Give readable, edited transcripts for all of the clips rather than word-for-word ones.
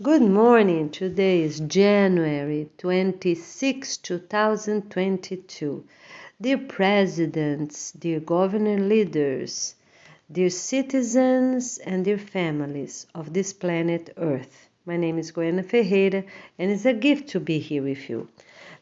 Good morning. Today is January 26, 2022. Dear presidents, dear governor leaders, dear citizens and dear families of this planet Earth. My name is Goiana Ferreira and it's a gift to be here with you.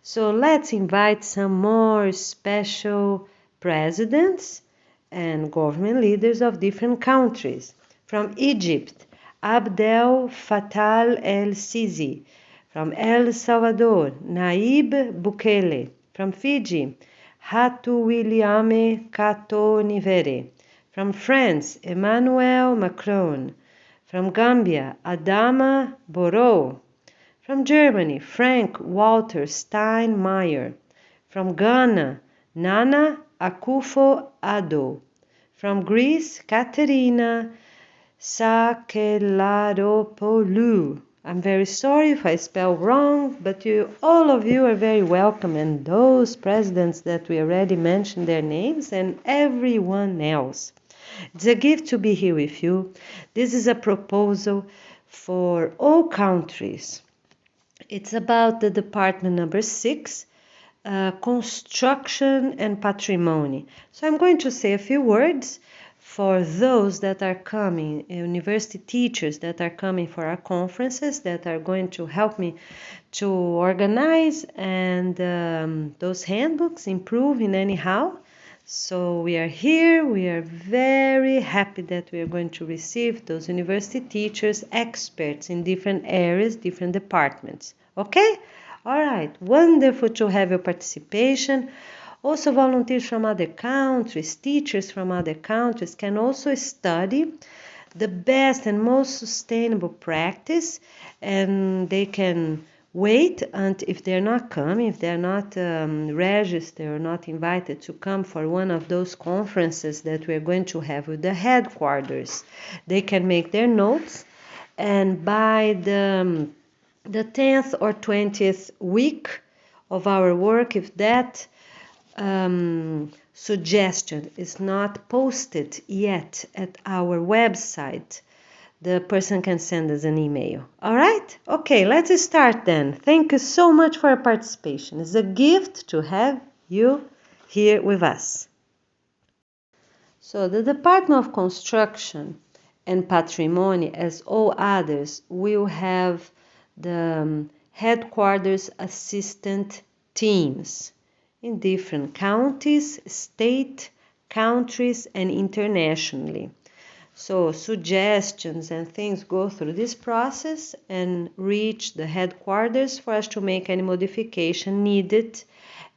So let's invite some more special presidents and government leaders of different countries. From Egypt, Abdel Fattah el-Sisi. From El Salvador, Nayib Bukele. From Fiji, Hatuwilliame Katonivere. From France, Emmanuel Macron. From Gambia, Adama Barrow. From Germany, Frank-Walter Steinmeier. From Ghana, Nana Akufo-Addo. From Greece, Katerina Sakelaropoulou. I'm very sorry if I spell wrong, but all of you are very welcome, and those presidents that we already mentioned their names and everyone else. It's a gift to be here with you. This is a proposal for all countries. It's about the department number 6, construction and patrimony. So I'm going to say a few words for those that are coming, university teachers that are coming for our conferences, that are going to help me to organize and those handbooks improve in anyhow. So we are here, we are very happy that we are going to receive those university teachers, experts in different areas, different departments. Okay? All right, wonderful to have your participation. Also, volunteers from other countries, teachers from other countries can also study the best and most sustainable practice, and they can wait until, if they're not coming, if they're not registered or not invited to come for one of those conferences that we're going to have with the headquarters, they can make their notes, and by the 10th or 20th week of our work, if that suggestion is not posted yet at our website, the person can send us an email. All right? Okay, let's start then. Thank you so much for your participation. It's a gift to have you here with us. So the Department of Construction and Patrimony, as all others, will have the headquarters assistant teams in different counties, state, countries, and internationally. So suggestions and things go through this process and reach the headquarters for us to make any modification needed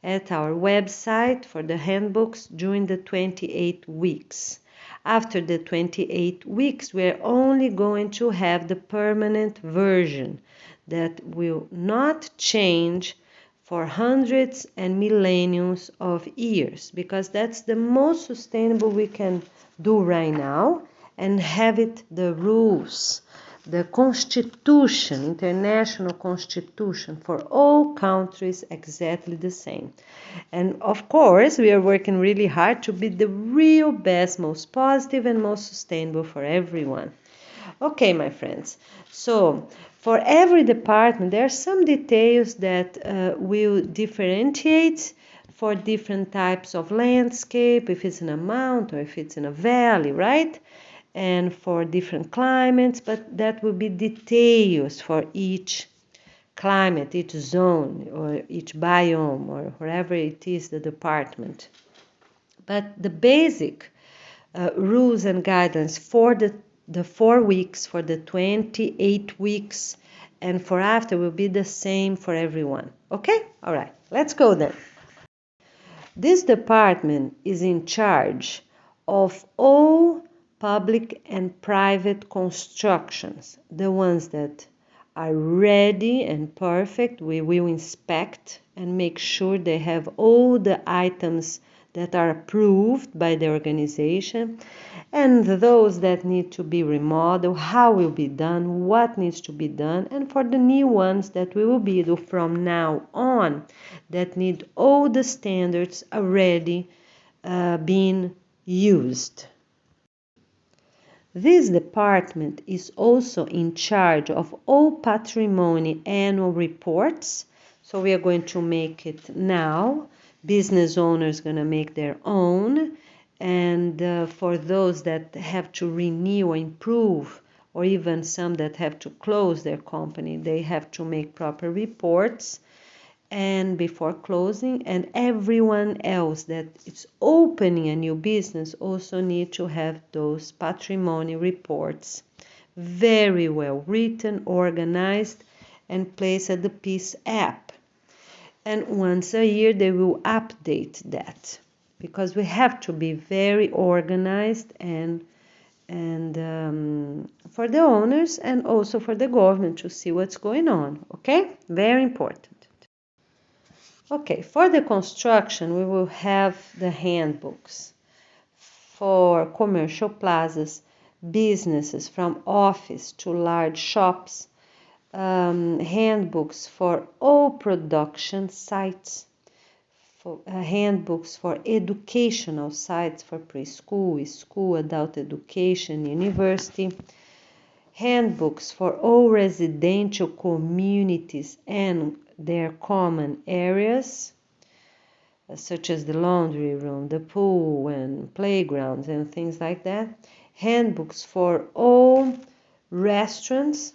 at our website for the handbooks during the 28 weeks. After the 28 weeks, we're only going to have the permanent version that will not change for hundreds and millenniums of years, because that's the most sustainable we can do right now, and have it the rules, the constitution, international constitution for all countries exactly the same. And of course, we are working really hard to be the real best, most positive and most sustainable for everyone. Okay, my friends, so for every department, there are some details that will differentiate for different types of landscape, if it's in a mountain or if it's in a valley, right? And for different climates, but that will be details for each climate, each zone, or each biome, or wherever it is the department. But the basic rules and guidelines for the 4 weeks, for the 28 weeks, and for after will be the same for everyone. Okay? All right, let's go then. This department is in charge of all public and private constructions. The ones that are ready and perfect, we will inspect and make sure they have all the items that are approved by the organization, and those that need to be remodeled, how will be done, what needs to be done, and for the new ones that we will build from now on that need all the standards already being used. This department is also in charge of all patrimony annual reports. So we are going to make it now. Business owners are going to make their own. And for those that have to renew or improve, or even some that have to close their company, they have to make proper reports and before closing, and everyone else that is opening a new business also need to have those patrimony reports very well written, organized, and placed at the Peace app. And once a year they will update that, because we have to be very organized and for the owners and also for the government to see what's going on. Okay, very important. Okay, for the construction, we will have the handbooks for commercial plazas, businesses from office to large shops, handbooks for all production sites, handbooks for educational sites for preschool, school, adult education, university, handbooks for all residential communities and their common areas, such as the laundry room, the pool and playgrounds and things like that. Handbooks for all restaurants,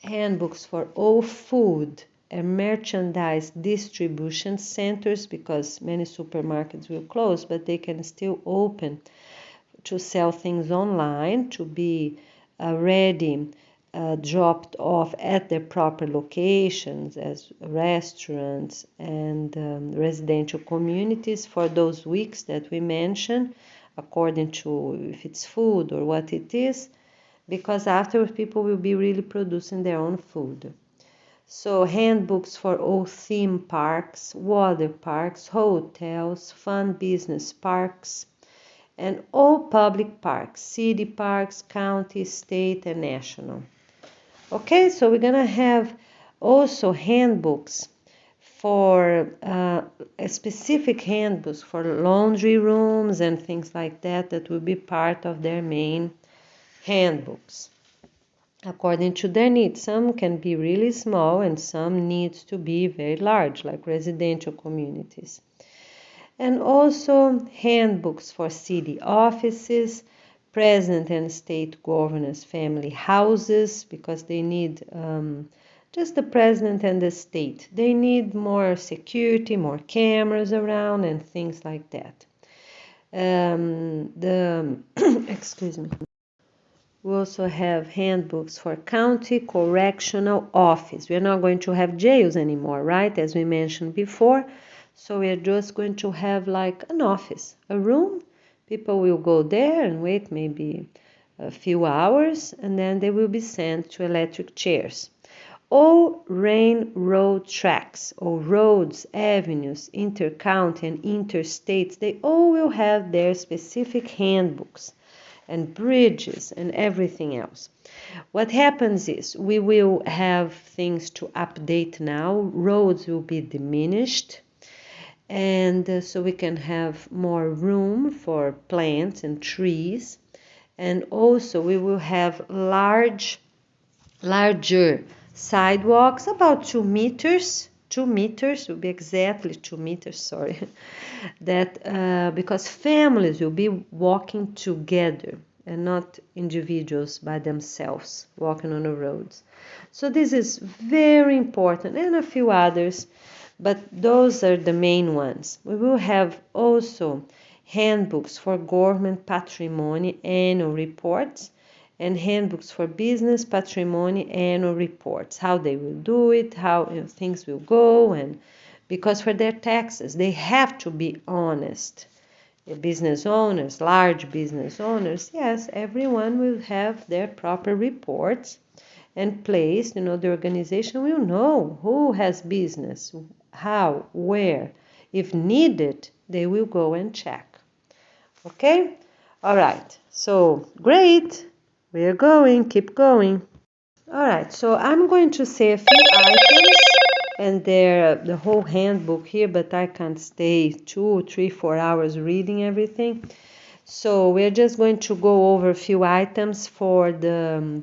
handbooks for all food and merchandise distribution centers, because many supermarkets will close, but they can still open to sell things online, to be ready, dropped off at their proper locations as restaurants and residential communities for those weeks that we mentioned, according to if it's food or what it is, because afterwards people will be really producing their own food. So handbooks for all theme parks, water parks, hotels, fun business parks, and all public parks, city parks, county, state, and national. Okay, so we're gonna have also handbooks for specific handbooks for laundry rooms and things like that, that will be part of their main handbooks according to their needs. Some can be really small and some needs to be very large, like residential communities. And also handbooks for city offices, president and state governors' family houses, because they need just the president and the state. They need more security, more cameras around and things like that. Excuse me. We also have handbooks for county correctional office. We're not going to have jails anymore, right? As we mentioned before. So we're just going to have like an office, a room. People will go there and wait maybe a few hours, and then they will be sent to electric chairs. All railroad tracks or roads, avenues, inter-county and interstates, they all will have their specific handbooks, and bridges and everything else. What happens is we will have things to update now. Roads will be diminished, and so we can have more room for plants and trees. And also we will have larger sidewalks, about 2 meters. 2 meters will be exactly 2 meters, sorry. That because families will be walking together and not individuals by themselves walking on the roads. So this is very important, and a few others, but those are the main ones. We will have also handbooks for government patrimony annual reports, and handbooks for business patrimony annual reports, how they will do it, how things will go, and because for their taxes they have to be honest. Business owners, large business owners, yes, everyone will have their proper reports and placed. The organization will know who has business, how, where. If needed, they will go and check. Okay? All right. So, great. We're going, keep going. All right, so I'm going to say a few items, and they're the whole handbook here, but I can't stay 2, 3, 4 hours reading everything. So we're just going to go over a few items for the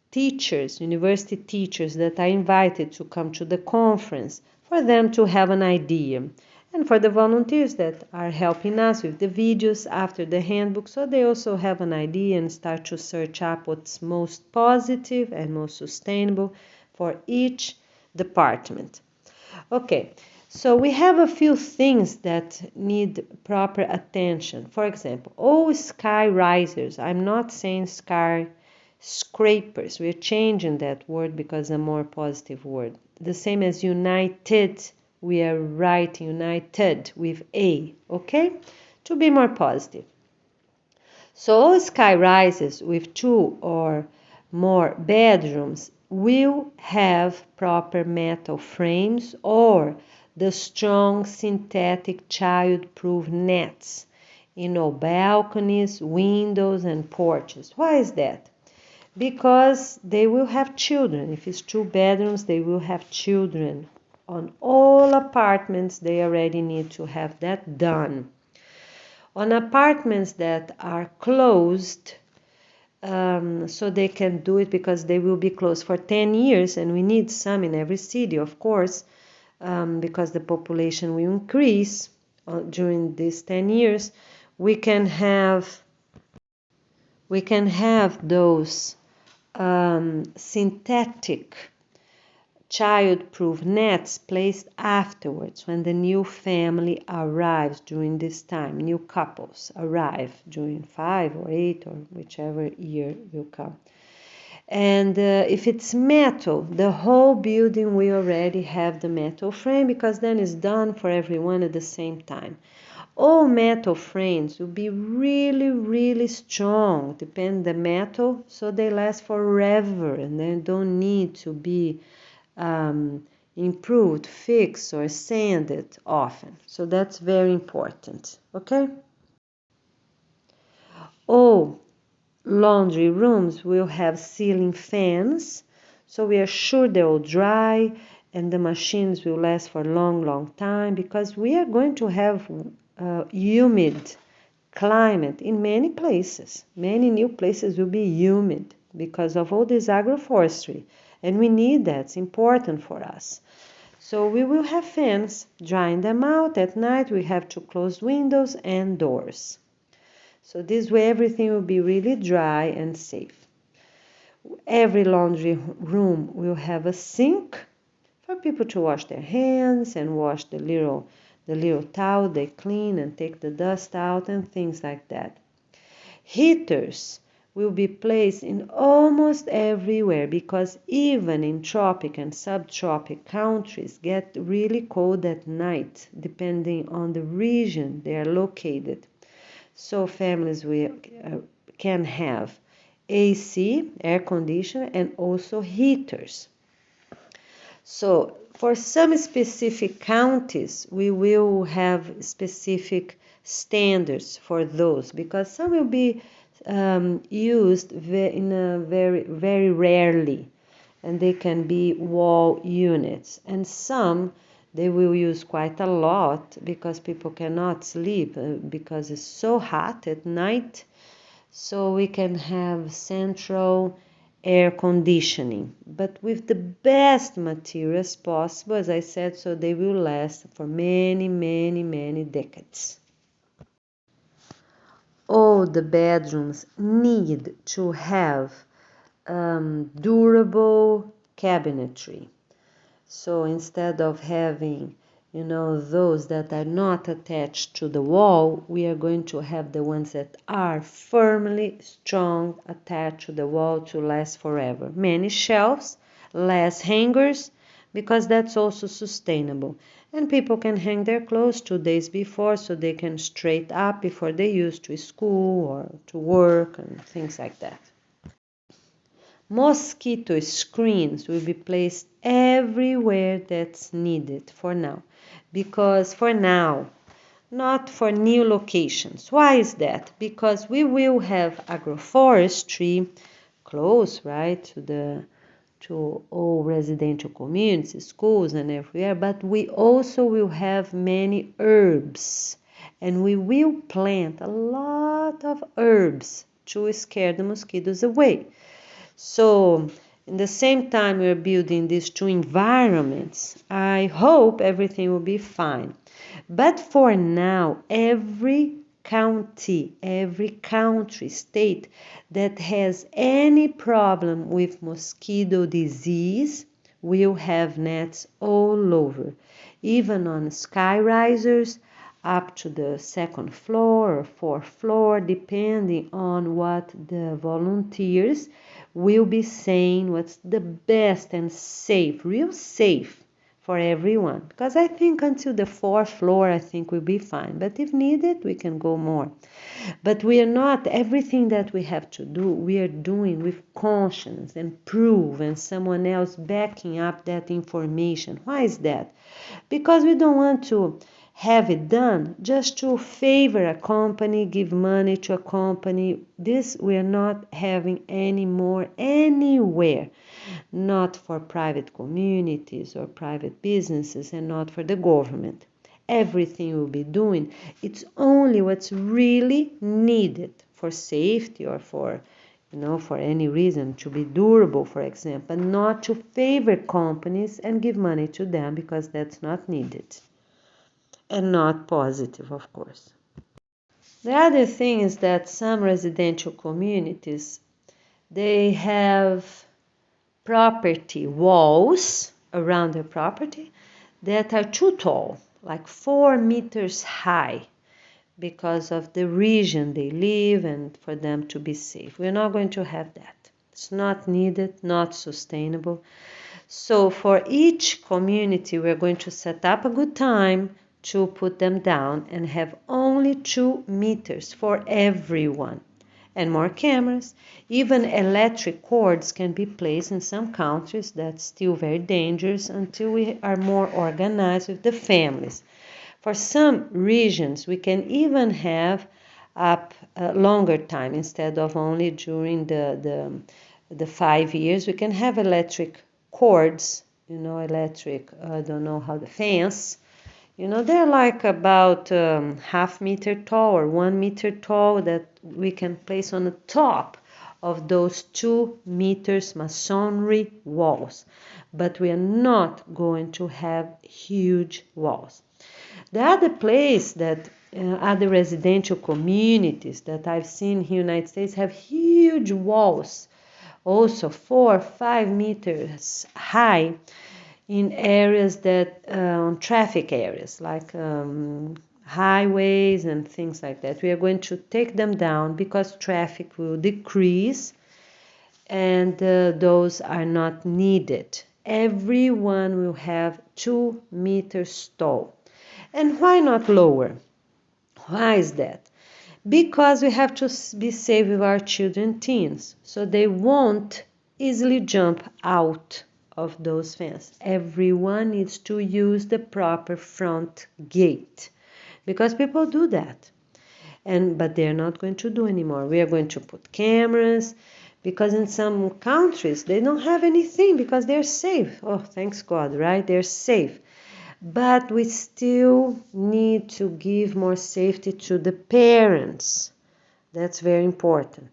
teachers, university teachers that are invited to come to the conference, for them to have an idea. And for the volunteers that are helping us with the videos after the handbook, so they also have an idea and start to search up what's most positive and most sustainable for each department. Okay, so we have a few things that need proper attention. For example, all sky risers. I'm not saying sky scrapers. We're changing that word because a more positive word. The same as united. We are writing united with A, okay? To be more positive. So all sky rises with 2 or more bedrooms will have proper metal frames or the strong synthetic child-proof nets in all balconies, windows, and porches. Why is that? Because they will have children. If it's 2 bedrooms, they will have children. On all apartments, they already need to have that done. On apartments that are closed, so they can do it because they will be closed for 10 years, and we need some in every city, of course, because the population will increase during these 10 years. We can have those synthetic child-proof nets placed afterwards when the new family arrives during this time. New couples arrive during 5 or 8 or whichever year will come. And if it's metal, the whole building will already have the metal frame because then it's done for everyone at the same time. All metal frames will be really, really strong, depend the metal, so they last forever and they don't need to be improved, fixed, or sanded often. So that's very important, okay? All laundry rooms will have ceiling fans, so we are sure they will dry and the machines will last for a long, long time because we are going to have humid climate in many places. Many new places will be humid because of all this agroforestry. And we need that. It's important for us. So we will have fans drying them out. At night we have to close windows and doors. So this way everything will be really dry and safe. Every laundry room will have a sink for people to wash their hands and wash the little towel they clean and take the dust out and things like that. Heaters will be placed in almost everywhere because even in tropic and subtropic countries get really cold at night depending on the region they are located. So families can have AC, air conditioner, and also heaters. So for some specific counties, we will have specific standards for those because some will be used in a very, very rarely, and they can be wall units. And some they will use quite a lot because people cannot sleep because it's so hot at night. So we can have central air conditioning, but with the best materials possible, as I said, so they will last for many, many, many decades. All the bedrooms need to have durable cabinetry. So instead of having, those that are not attached to the wall, we are going to have the ones that are firmly, strong, attached to the wall to last forever. Many shelves, less hangers, because that's also sustainable. And people can hang their clothes 2 days before so they can straight up before they use to school or to work and things like that. Mosquito screens will be placed everywhere that's needed for now. Because for now, not for new locations. Why is that? Because we will have agroforestry close, right, to all residential communities, schools and everywhere, but we also will have many herbs And we will plant a lot of herbs to scare the mosquitoes away. So, in the same time we're building these two environments, I hope everything will be fine. But for now, every county, every country, state that has any problem with mosquito disease will have nets all over, even on sky risers up to the second floor or fourth floor, depending on what the volunteers will be saying what's the best and safe, real safe for everyone. Because I think until the fourth floor, I think we'll be fine. But if needed, we can go more. But we are not, everything that we have to do, we are doing with conscience and proof and someone else backing up that information. Why is that? Because we don't want to have it done just to favor a company, give money to a company. This we are not having anymore anywhere, not for private communities or private businesses and not for the government. Everything we'll be doing, it's only what's really needed for safety or for for any reason, to be durable, for example, not to favor companies and give money to them, because that's not needed and not positive, of course. The other thing is that some residential communities, they have property walls around their property that are too tall, like 4 meters high, because of the region they live and for them to be safe. We're not going to have that. It's not needed, not sustainable. So for each community, we're going to set up a good time to put them down and have only 2 meters for everyone. And more cameras. Even electric cords can be placed in some countries. That's still very dangerous until we are more organized with the families. For some regions, we can even have up a longer time instead of only during the 5 years. We can have electric cords, electric, I don't know how, the fence. They're like about half meter tall or 1 meter tall that we can place on the top of those 2 meters masonry walls. But we are not going to have huge walls. The other place that other residential communities that I've seen here in the United States have huge walls, also 4 or 5 meters high, in areas that traffic areas like highways and things like that. We are going to take them down because traffic will decrease and those are not needed. Everyone will have 2 meters tall. And why not lower? Why is that? Because we have to be safe with our children, teens, so they won't easily jump out of those fences. Everyone needs to use the proper front gate, because people do that, but they're not going to do anymore. We are going to put cameras, because in some countries they don't have anything because they're safe. Oh, thanks God, right? They're safe. But we still need to give more safety to the parents. That's very important.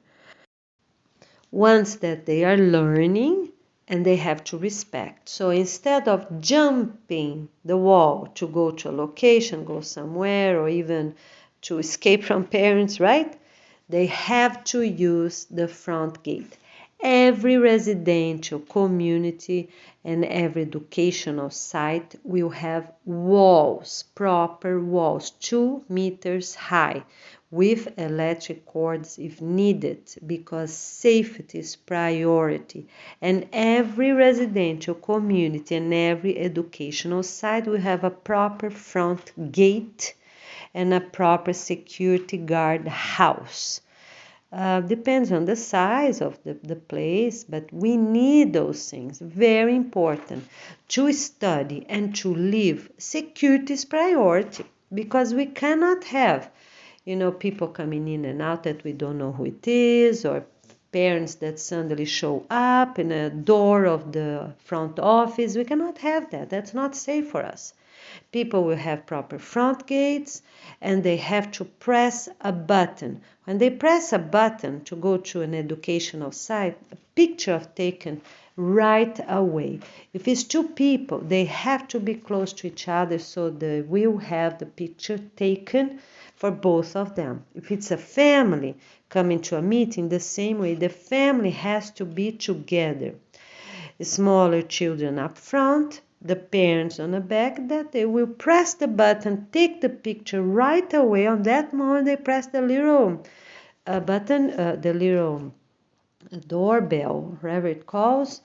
Once that they are learning, and they have to respect. So instead of jumping the wall to go to a location, go somewhere, or even to escape from parents, right? They have to use the front gate. Every residential community and every educational site will have walls, proper walls, 2 meters high, with electric cords if needed, because safety is priority. And every residential community and every educational site will have a proper front gate and a proper security guard house. Depends on the size of the place, but we need those things. Very important to study and to live. Security is priority, because we cannot have, people coming in and out that we don't know who it is, or parents that suddenly show up in a door of the front office. We cannot have that. That's not safe for us. People will have proper front gates, and they have to press a button. When they press a button to go to an educational site, a picture is taken right away. If it's two people, they have to be close to each other so they will have the picture taken for both of them. If it's a family coming to a meeting, the same way, the family has to be together. Smaller children up front, the parents on the back, that they will press the button, take the picture right away. On that moment, they press the little button, the little doorbell, whatever it calls,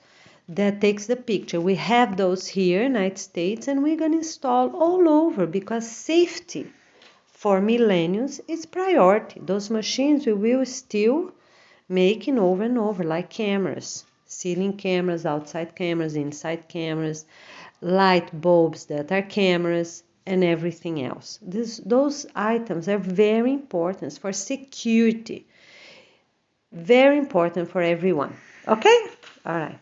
that takes the picture. We have those here in the United States, and we're going to install all over because safety for millennials is priority. Those machines we will still making over and over, like cameras, ceiling cameras, outside cameras, inside cameras, light bulbs that are cameras, and everything else. Those items are very important for security. Very important for everyone. Okay? All right.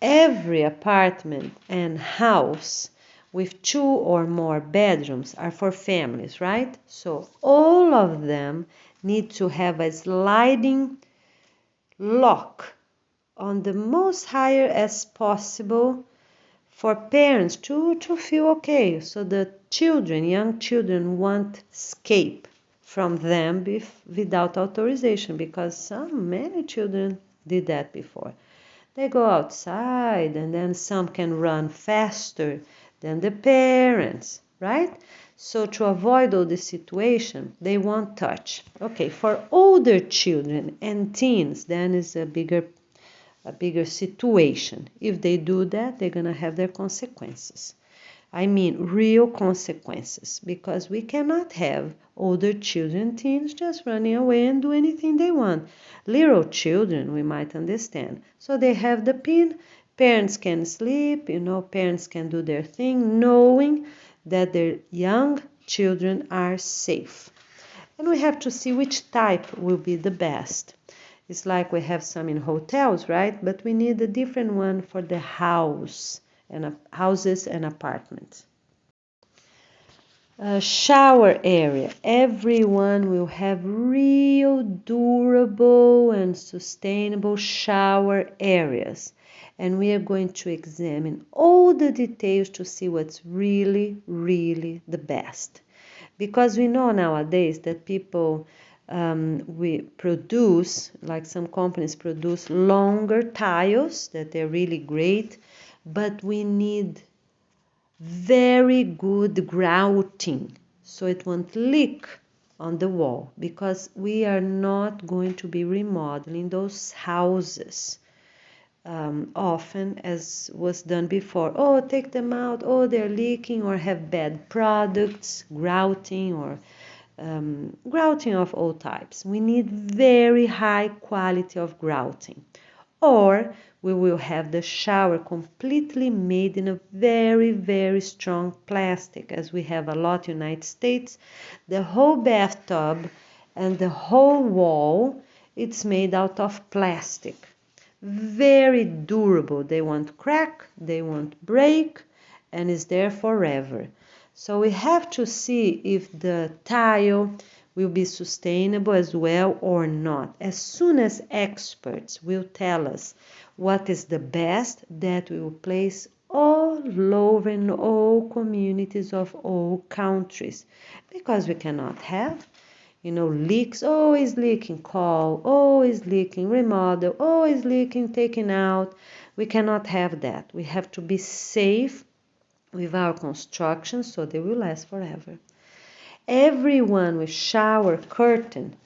Every apartment and house with 2 or more bedrooms are for families, right? So all of them need to have a sliding lock on the most higher as possible for parents to feel okay. So the children, young children, won't escape from them without authorization, because many children did that before. They go outside, and then some can run faster than the parents, right? So to avoid all this situation, they won't touch. Okay, for older children and teens, then is a bigger situation. If they do that, they're going to have their consequences. I mean, real consequences, because we cannot have older children, teens, just running away and do anything they want. Little children, we might understand. So they have the pin, parents can sleep, parents can do their thing, knowing that their young children are safe. And we have to see which type will be the best. It's like we have some in hotels, right? But we need a different one for the houses and apartments. Shower area. Everyone will have real durable and sustainable shower areas. And we are going to examine all the details to see what's really, really the best. Because we know nowadays that people we produce, like some companies produce longer tiles that they're really great, but we need very good grouting so it won't leak on the wall, because we are not going to be remodeling those houses often as was done before. Oh, take them out, oh, they're leaking, or have bad products, grouting, or grouting of all types. We need very high quality of grouting. Or we will have the shower completely made in a very, very strong plastic, as we have a lot in the United States. The whole bathtub and the whole wall, it's made out of plastic. Very durable. They won't crack, they won't break, and is there forever. So we have to see if the tile will be sustainable as well or not. As soon as experts will tell us what is the best, that we will place all over in all communities of all countries. Because we cannot have, leaks, oh, it's leaking, call, oh, it's leaking, remodel, oh, it's leaking, taken out. We cannot have that. We have to be safe with our construction so they will last forever. Everyone with shower curtain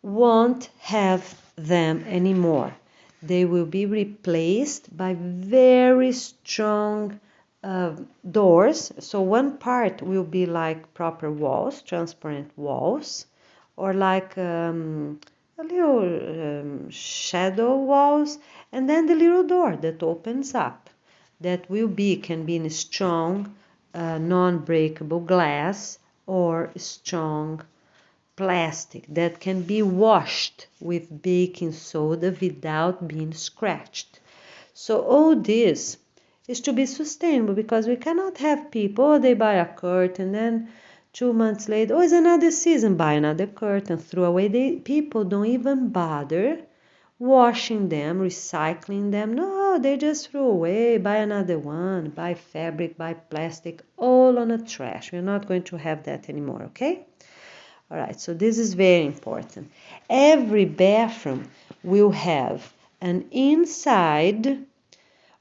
won't have them anymore. They will be replaced by very strong doors. So one part will be like proper walls, transparent walls, or like a little shadow walls, and then the little door that opens up. That can be in strong, non-breakable glass, or strong plastic that can be washed with baking soda without being scratched. So all this is to be sustainable, because we cannot have people, oh, they buy a curtain, then 2 months later, oh, it's another season, buy another curtain, throw away. People don't even bother washing them, recycling them. No, they just throw away, buy another one, buy fabric, buy plastic, all on the trash. We're not going to have that anymore, okay? All right, so this is very important. Every bathroom will have an inside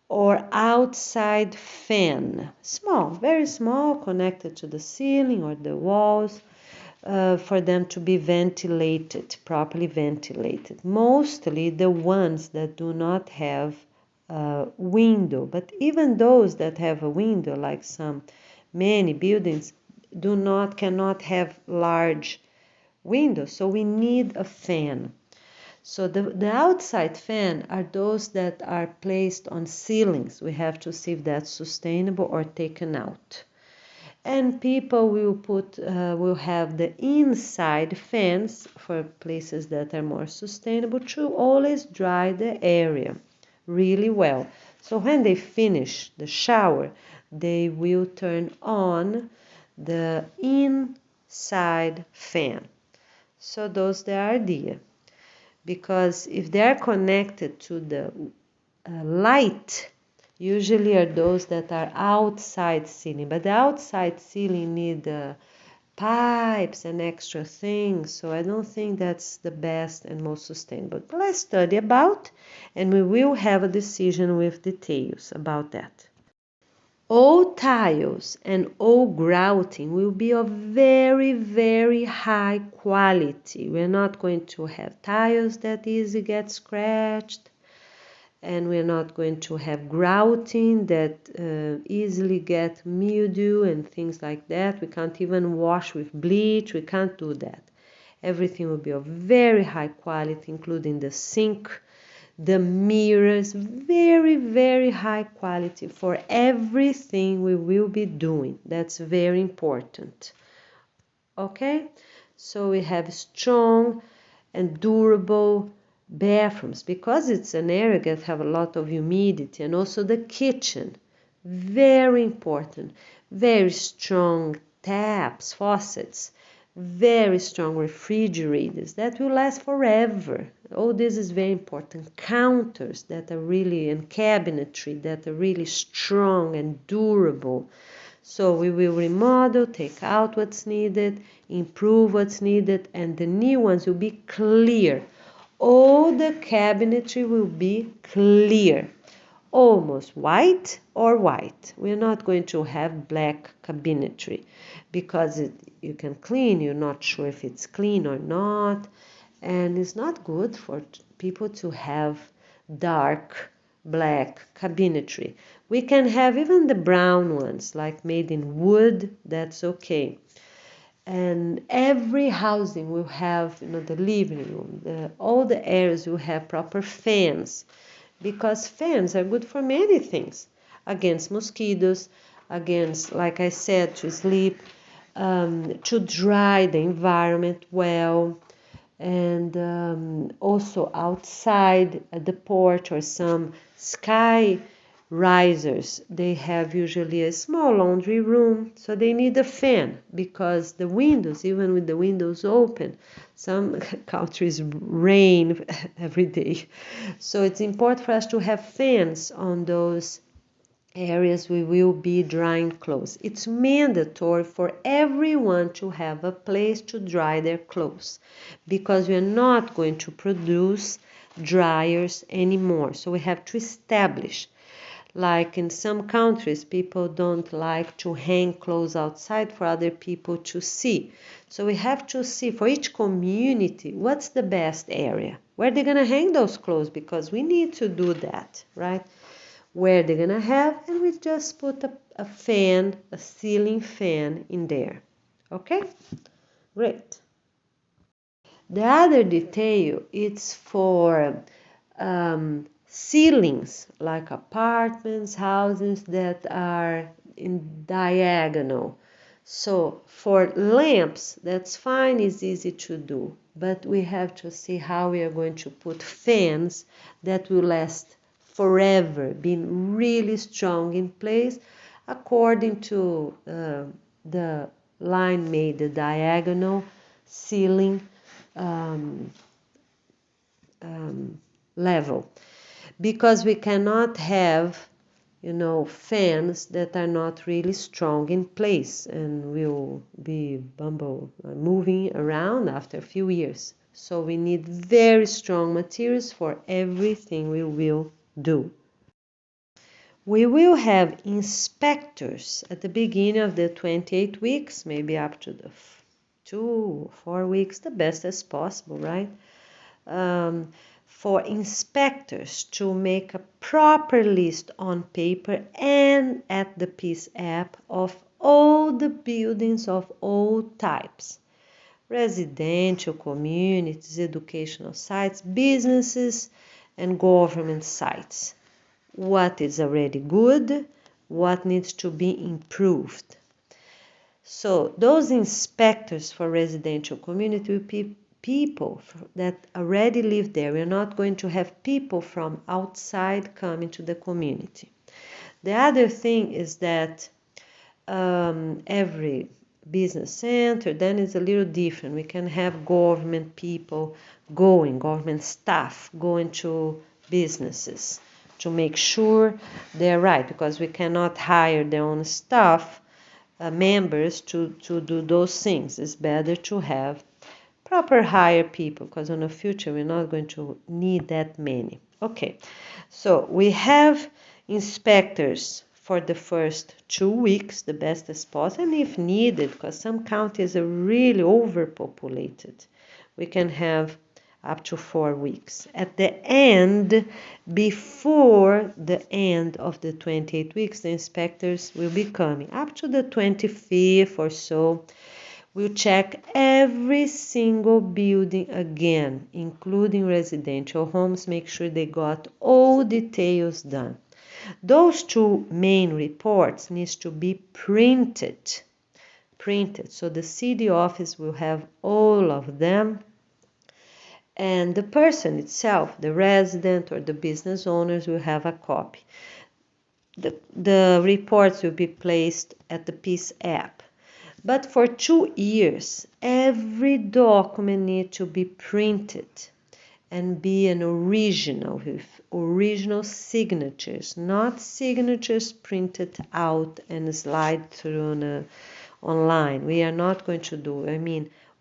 or outside fan, small, very small, connected to the ceiling or the walls, for them to be ventilated, properly ventilated. Mostly the ones that do not have a window, but even those that have a window, like many buildings, cannot have large windows, so we need a fan. So the outside fan are those that are placed on ceilings. We have to see if that's sustainable or taken out. And people will have the inside fans for places that are more sustainable to always dry the area really well. So when they finish the shower, they will turn on the inside fan. So those the idea. Because if they are connected to the light, usually are those that are outside ceiling, but the outside ceiling need pipes and extra things, so I don't think that's the best and most sustainable. But let's study about, and we will have a decision with details about that. All tiles and all grouting will be of very, very high quality. We're not going to have tiles that easily get scratched, and we're not going to have grouting that easily get mildew and things like that. We can't even wash with bleach. We can't do that. Everything will be of very high quality, including the sink, the mirrors, very, very high quality for everything we will be doing. That's very important. Okay? So we have strong and durable bathrooms, because it's an area that have a lot of humidity, and also the kitchen, very important. Very strong taps, faucets, very strong refrigerators that will last forever. All this is very important. Counters that are really, and cabinetry that are really strong and durable. So we will remodel, take out what's needed, improve what's needed, and the new ones will be clear. All the cabinetry will be clear, almost white or white. We're not going to have black cabinetry, because you can clean, you're not sure if it's clean or not, and it's not good for people to have dark black cabinetry. We can have even the brown ones, like made in wood, that's okay. And every housing will have, the living room, all the areas will have proper fans, because fans are good for many things, against mosquitoes, against, like I said, to sleep, to dry the environment well, and also outside at the porch or some sky risers, they have usually a small laundry room, so they need a fan, because the windows, even with the windows open, some countries rain every day. So it's important for us to have fans on those areas we will be drying clothes. It's mandatory for everyone to have a place to dry their clothes, because we're not going to produce dryers anymore. So we have to establish. Like in some countries, people don't like to hang clothes outside for other people to see. So we have to see for each community what's the best area, where they're going to hang those clothes, because we need to do that, right? Where they're going to have, and we just put a fan, a ceiling fan in there. Okay? Great. The other detail is for ceilings, like apartments, houses that are in diagonal. So for lamps, that's fine, it's easy to do, but we have to see how we are going to put fans that will last forever been really strong in place according to the line made the diagonal ceiling level, because we cannot have fans that are not really strong in place and will be moving around after a few years. So we need very strong materials for everything we will do. We will have inspectors at the beginning of the 28 weeks, maybe up to the 2 or 4 weeks, the best as possible, right? For inspectors to make a proper list on paper and at the Peace app of all the buildings of all types: residential, communities, educational sites, businesses, and government sites. What is already good, what needs to be improved. So those inspectors for residential community will be people that already live there. We're not going to have people from outside coming to the community. The other thing is that every business center then is a little different. We can have government people government staff going to businesses to make sure they're right, because we cannot hire their own staff members to do those things. It's better to have proper hire people, because in the future we're not going to need that many. Okay, so we have inspectors for the first 2 weeks, the best as possible, and if needed, because some counties are really overpopulated, we can have up to 4 weeks. At the end, before the end of the 28 weeks, the inspectors will be coming. Up to the 25th or so, we'll check every single building again, including residential homes, make sure they got all details done. Those 2 main reports needs to be printed. So the city office will have all of them, and the person itself, the resident or the business owners, will have a copy. The reports will be placed at the Peace app. But for 2 years, every document needs to be printed and be an original with original signatures, not signatures printed out and slide through online. We are not going to do,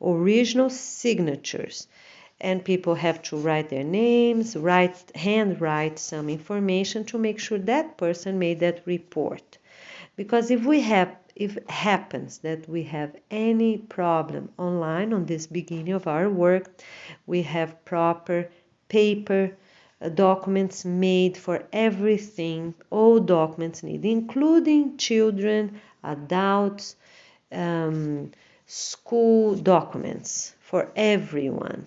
original signatures. And people have to write their names, handwrite some information to make sure that person made that report. Because if it happens that we have any problem online on this beginning of our work, we have proper paper documents made for everything. All documents needed, including children, adults, school documents for everyone.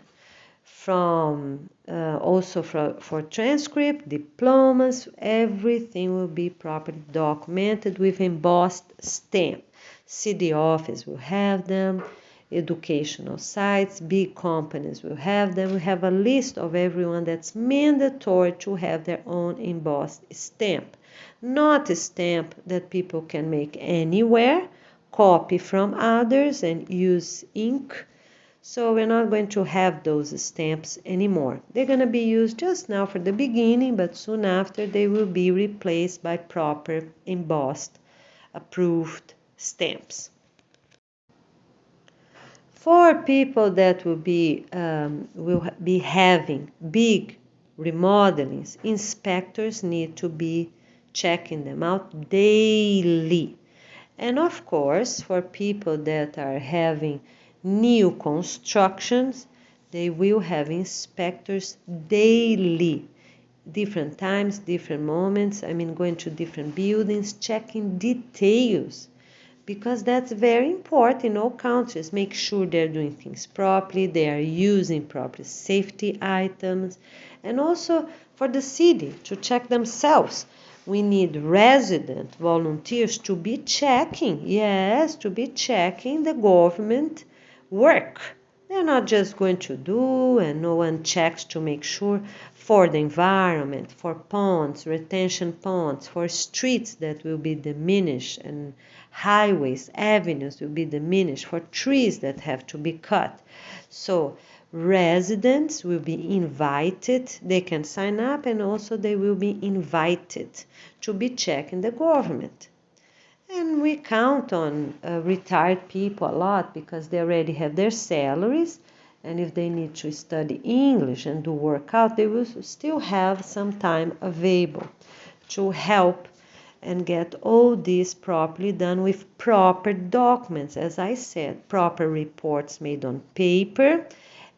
From also for transcript, diplomas, everything will be properly documented with embossed stamp. City office will have them, educational sites, big companies will have them. We have a list of everyone that's mandatory to have their own embossed stamp. Not a stamp that people can make anywhere, copy from others and use ink. So we're not going to have those stamps anymore. They're going to be used just now for the beginning, but soon after they will be replaced by proper embossed, approved stamps. For people that will be having big remodelings, inspectors need to be checking them out daily. And of course, for people that are having new constructions, they will have inspectors daily, different times, different moments. Going to different buildings, checking details, because that's very important in all countries. Make sure they're doing things properly, they are using proper safety items, and also for the city to check themselves. We need resident volunteers to be checking, the government work. They're not just going to do, and no one checks to make sure, for the environment, for ponds, retention ponds, for streets that will be diminished, and highways, avenues will be diminished, for trees that have to be cut. So residents will be invited, they can sign up, and also they will be invited to be checking the government. And we count on retired people a lot because they already have their salaries, and if they need to study English and do workout, they will still have some time available to help and get all this properly done with proper documents, as I said, proper reports made on paper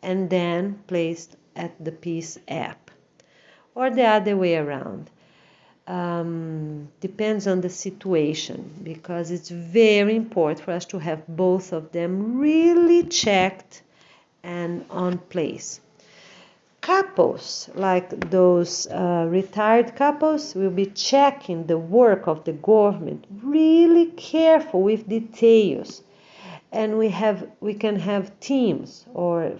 and then placed at the Peace app, or the other way around. Depends on the situation, because it's very important for us to have both of them really checked and on place. Couples, like those retired couples, will be checking the work of the government, really careful with details. And we can have teams or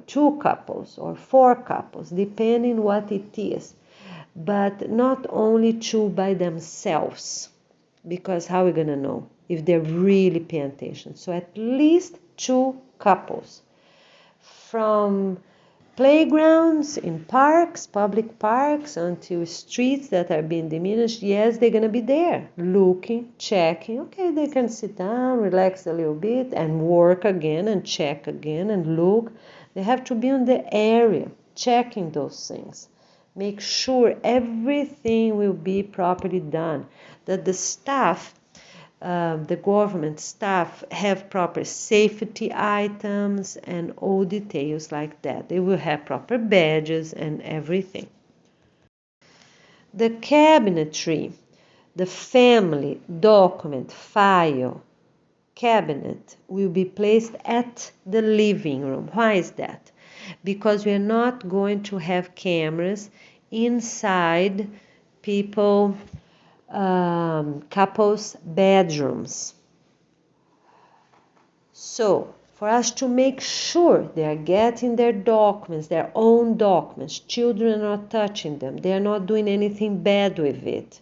2 couples or 4 couples, depending what it is. But not only 2 by themselves, because how are we going to know if they're really paying attention? So at least 2 couples. From playgrounds in parks, public parks, until streets that are being diminished, yes, they're going to be there, looking, checking. Okay, they can sit down, relax a little bit, and work again, and check again, and look. They have to be in the area, checking those things. Make sure everything will be properly done, that the staff, the government staff, have proper safety items and all details like that. They will have proper badges and everything. The cabinetry, the family document file cabinet will be placed at the living room. Why is that? Because we're not going to have cameras inside couples' bedrooms. So, for us to make sure they are getting their documents, their own documents, children are not touching them, they are not doing anything bad with it.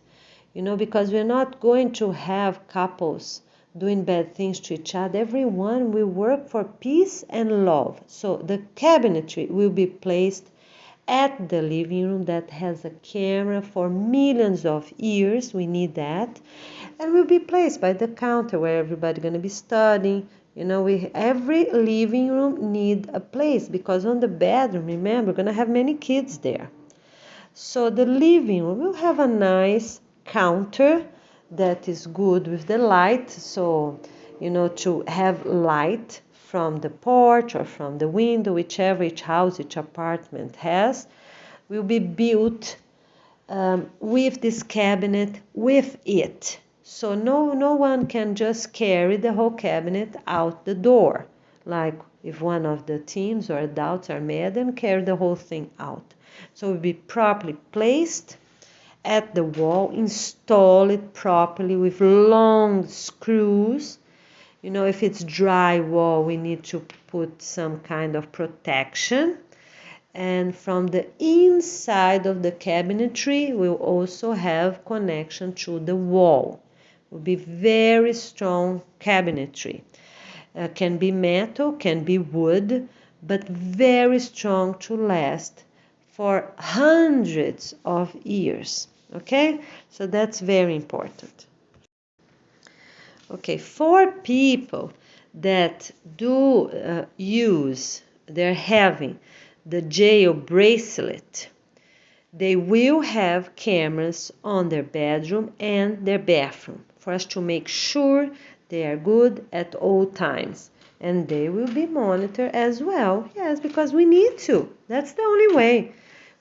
Because we're not going to have couples doing bad things to each other. Everyone will work for peace and love. So the cabinetry will be placed at the living room that has a camera for millions of years. We need that. And will be placed by the counter where everybody's going to be studying. Every living room need a place, because on the bedroom, remember, we're going to have many kids there. So the living room will have a nice counter that is good with the light, so to have light from the porch or from the window, whichever each house, each apartment has, will be built with this cabinet with it. So no one can just carry the whole cabinet out the door, like if one of the teens or adults are mad and carry the whole thing out. So it will be properly placed at the wall, install it properly with long screws. If it's drywall, we need to put some kind of protection. And from the inside of the cabinetry, we'll also have connection to the wall. It will be very strong cabinetry. Can be metal, can be wood, but very strong to last for hundreds of years. Okay, so that's very important. Okay, for people that do they're having the jail bracelet, they will have cameras on their bedroom and their bathroom for us to make sure they are good at all times. And they will be monitored as well. Yes, because we need to. That's the only way.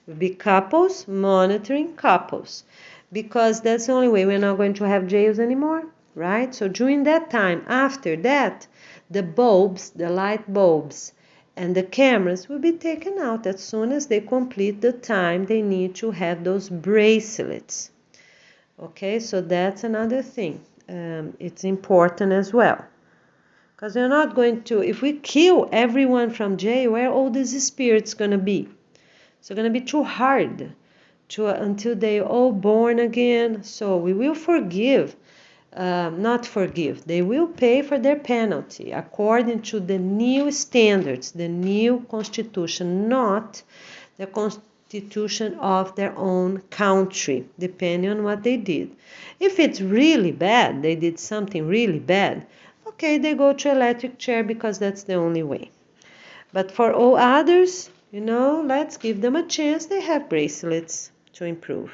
We'll be couples monitoring couples, because that's the only way. We're not going to have jails anymore, right? So during that time, after that, the bulbs, the light bulbs, and the cameras will be taken out as soon as they complete the time they need to have those bracelets. Okay, so that's another thing. It's important as well, Because we're not going to, if we kill everyone from jail, where are all these spirits going to be? It's going to be too hard until they all born again. So we will forgive, not forgive. They will pay for their penalty according to the new standards, the new constitution, not the constitution of their own country, depending on what they did. If it's really bad, they did something really bad, okay, they go to electric chair because that's the only way. But for all others, let's give them a chance. They have bracelets to improve.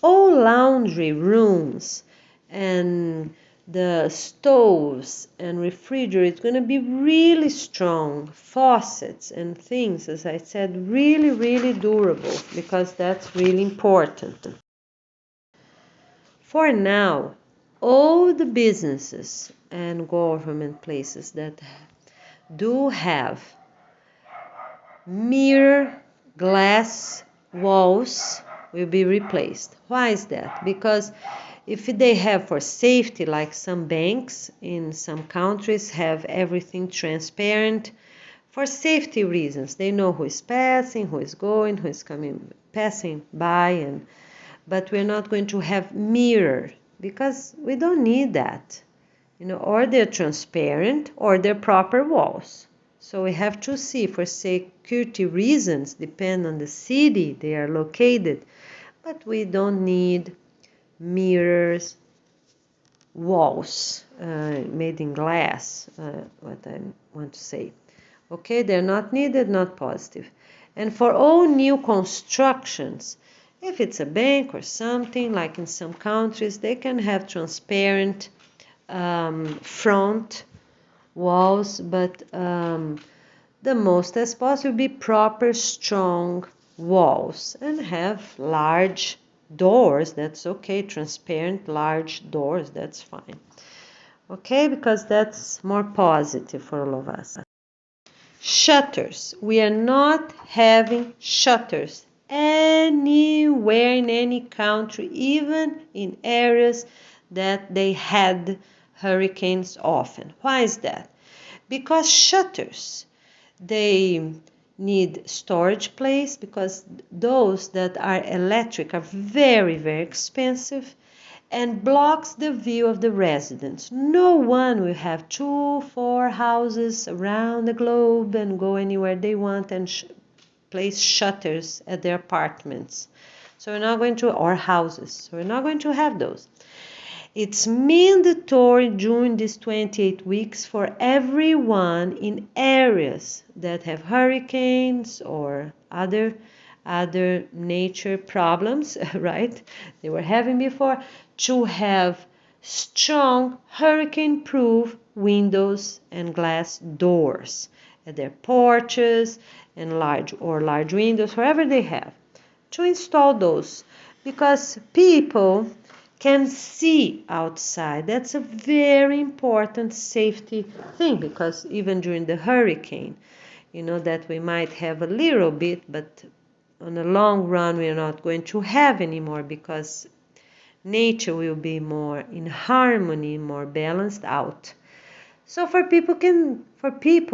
All laundry rooms and the stoves and refrigerator, it's going to be really strong. Faucets and things, as I said, really, really durable, because that's really important. For now, all the businesses and government places that do have mirror glass walls will be replaced. Why is that? Because if they have for safety, like some banks in some countries have everything transparent for safety reasons. They know who is passing, who is going, who is coming, passing by, but we're not going to have mirror because we don't need that. Or they're transparent or they're proper walls. So we have to see, for security reasons, depend on the city they are located, but we don't need mirrors, walls made in glass, what I want to say. Okay, they're not needed, not positive. And for all new constructions, if it's a bank or something, like in some countries, they can have transparent front walls, but the most as possible be proper strong walls and have large doors. That's okay, transparent large doors, that's fine. Okay, because that's more positive for all of us. Shutters, we are not having shutters anywhere in any country, even in areas that they had hurricanes often. Why is that? Because shutters, they need storage place, because those that are electric are very, very expensive and blocks the view of the residents. No one will have 2, 4 houses around the globe and go anywhere they want and place shutters at their apartments. So we're not going to, or houses, so we're not going to have those. It's mandatory during these 28 weeks for everyone in areas that have hurricanes or other nature problems, right? They were having before, to have strong hurricane-proof windows and glass doors at their porches and large windows, wherever they have, to install those, because people can see outside. That's a very important safety thing, because even during the hurricane, that we might have a little bit, but on the long run we're not going to have anymore, because nature will be more in harmony, more balanced out. So for people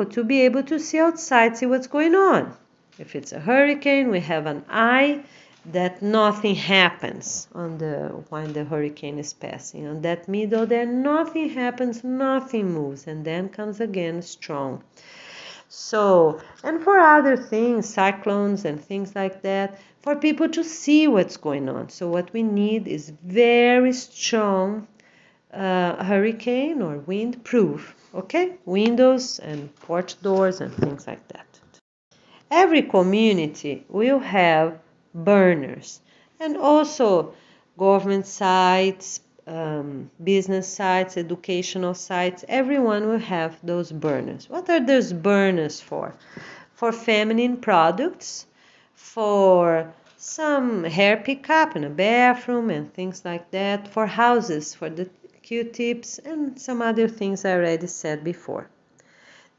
to be able to see outside, see what's going on. If it's a hurricane, we have an eye that nothing happens when the hurricane is passing. On that middle there, nothing happens, nothing moves, and then comes again strong. So, and for other things, cyclones and things like that, for people to see what's going on. So what we need is very strong hurricane or wind proof, okay? Windows and porch doors and things like that. Every community will have burners, and also government sites, business sites, educational sites, everyone will have those burners. What are those burners for? For feminine products, for some hair pickup in a bathroom and things like that, for houses, for the Q-tips and some other things I already said before.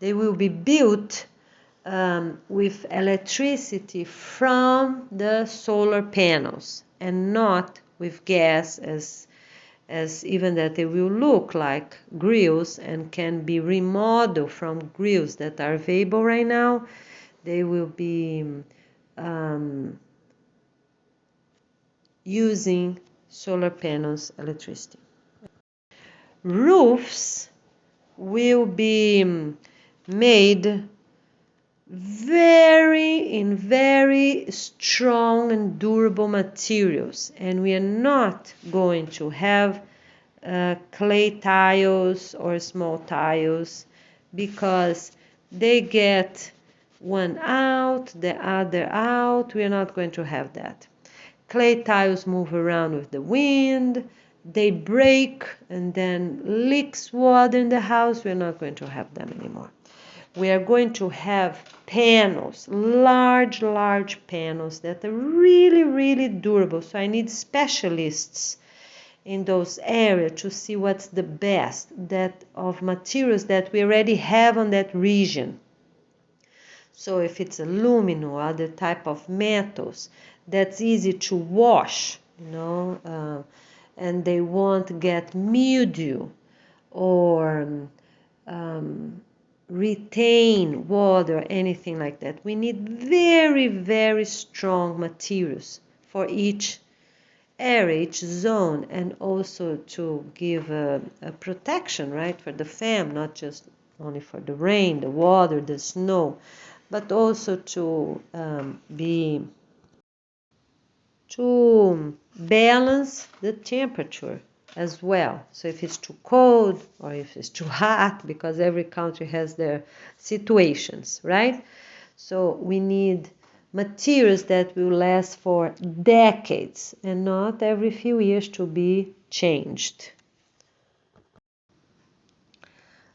They will be built with electricity from the solar panels and not with gas, as as even that they will look like grills and can be remodeled from grills that are available right now. They will be using solar panels electricity. Roofs will be made in very strong and durable materials, and we are not going to have clay tiles or small tiles, because they get one out, the other out. We are not going to have that. Clay tiles move around with the wind, they break and then leaks water in the house. We are not going to have them anymore. We are going to have panels, large panels that are really durable. So I need specialists in those areas to see what's the best of materials that we already have on that region. So if it's aluminum or other type of metals, that's easy to wash, and they won't get mildew or retain water or anything like that. We need very strong materials for each area, each zone, and also to give a protection, right, for the fam, not just only for the rain, the water, the snow, but also to balance the temperature as well. So if it's too cold or if it's too hot, because every country has their situations, right? So we need materials that will last for decades and not every few years to be changed.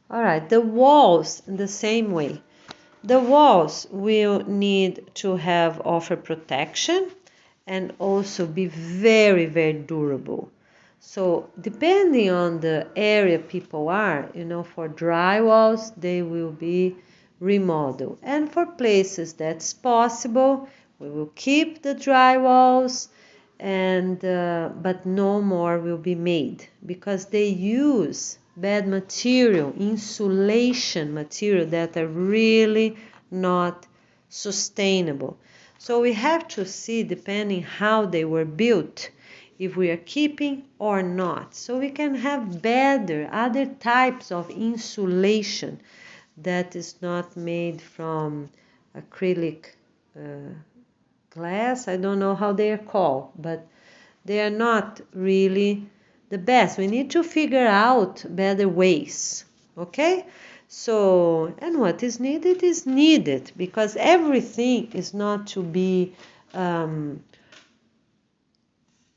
All right, the walls in the same way. The walls will need to offer protection and also be very durable. So depending on the area people are, for dry walls, they will be remodeled. And for places that's possible, we will keep the dry walls, but no more will be made, because they use bad material, insulation material, that are really not sustainable. So we have to see, depending how they were built, if we are keeping or not. So we can have other types of insulation that is not made from acrylic glass. I don't know how they are called, but they are not really the best. We need to figure out better ways, okay? So, and what is needed, because everything is not to be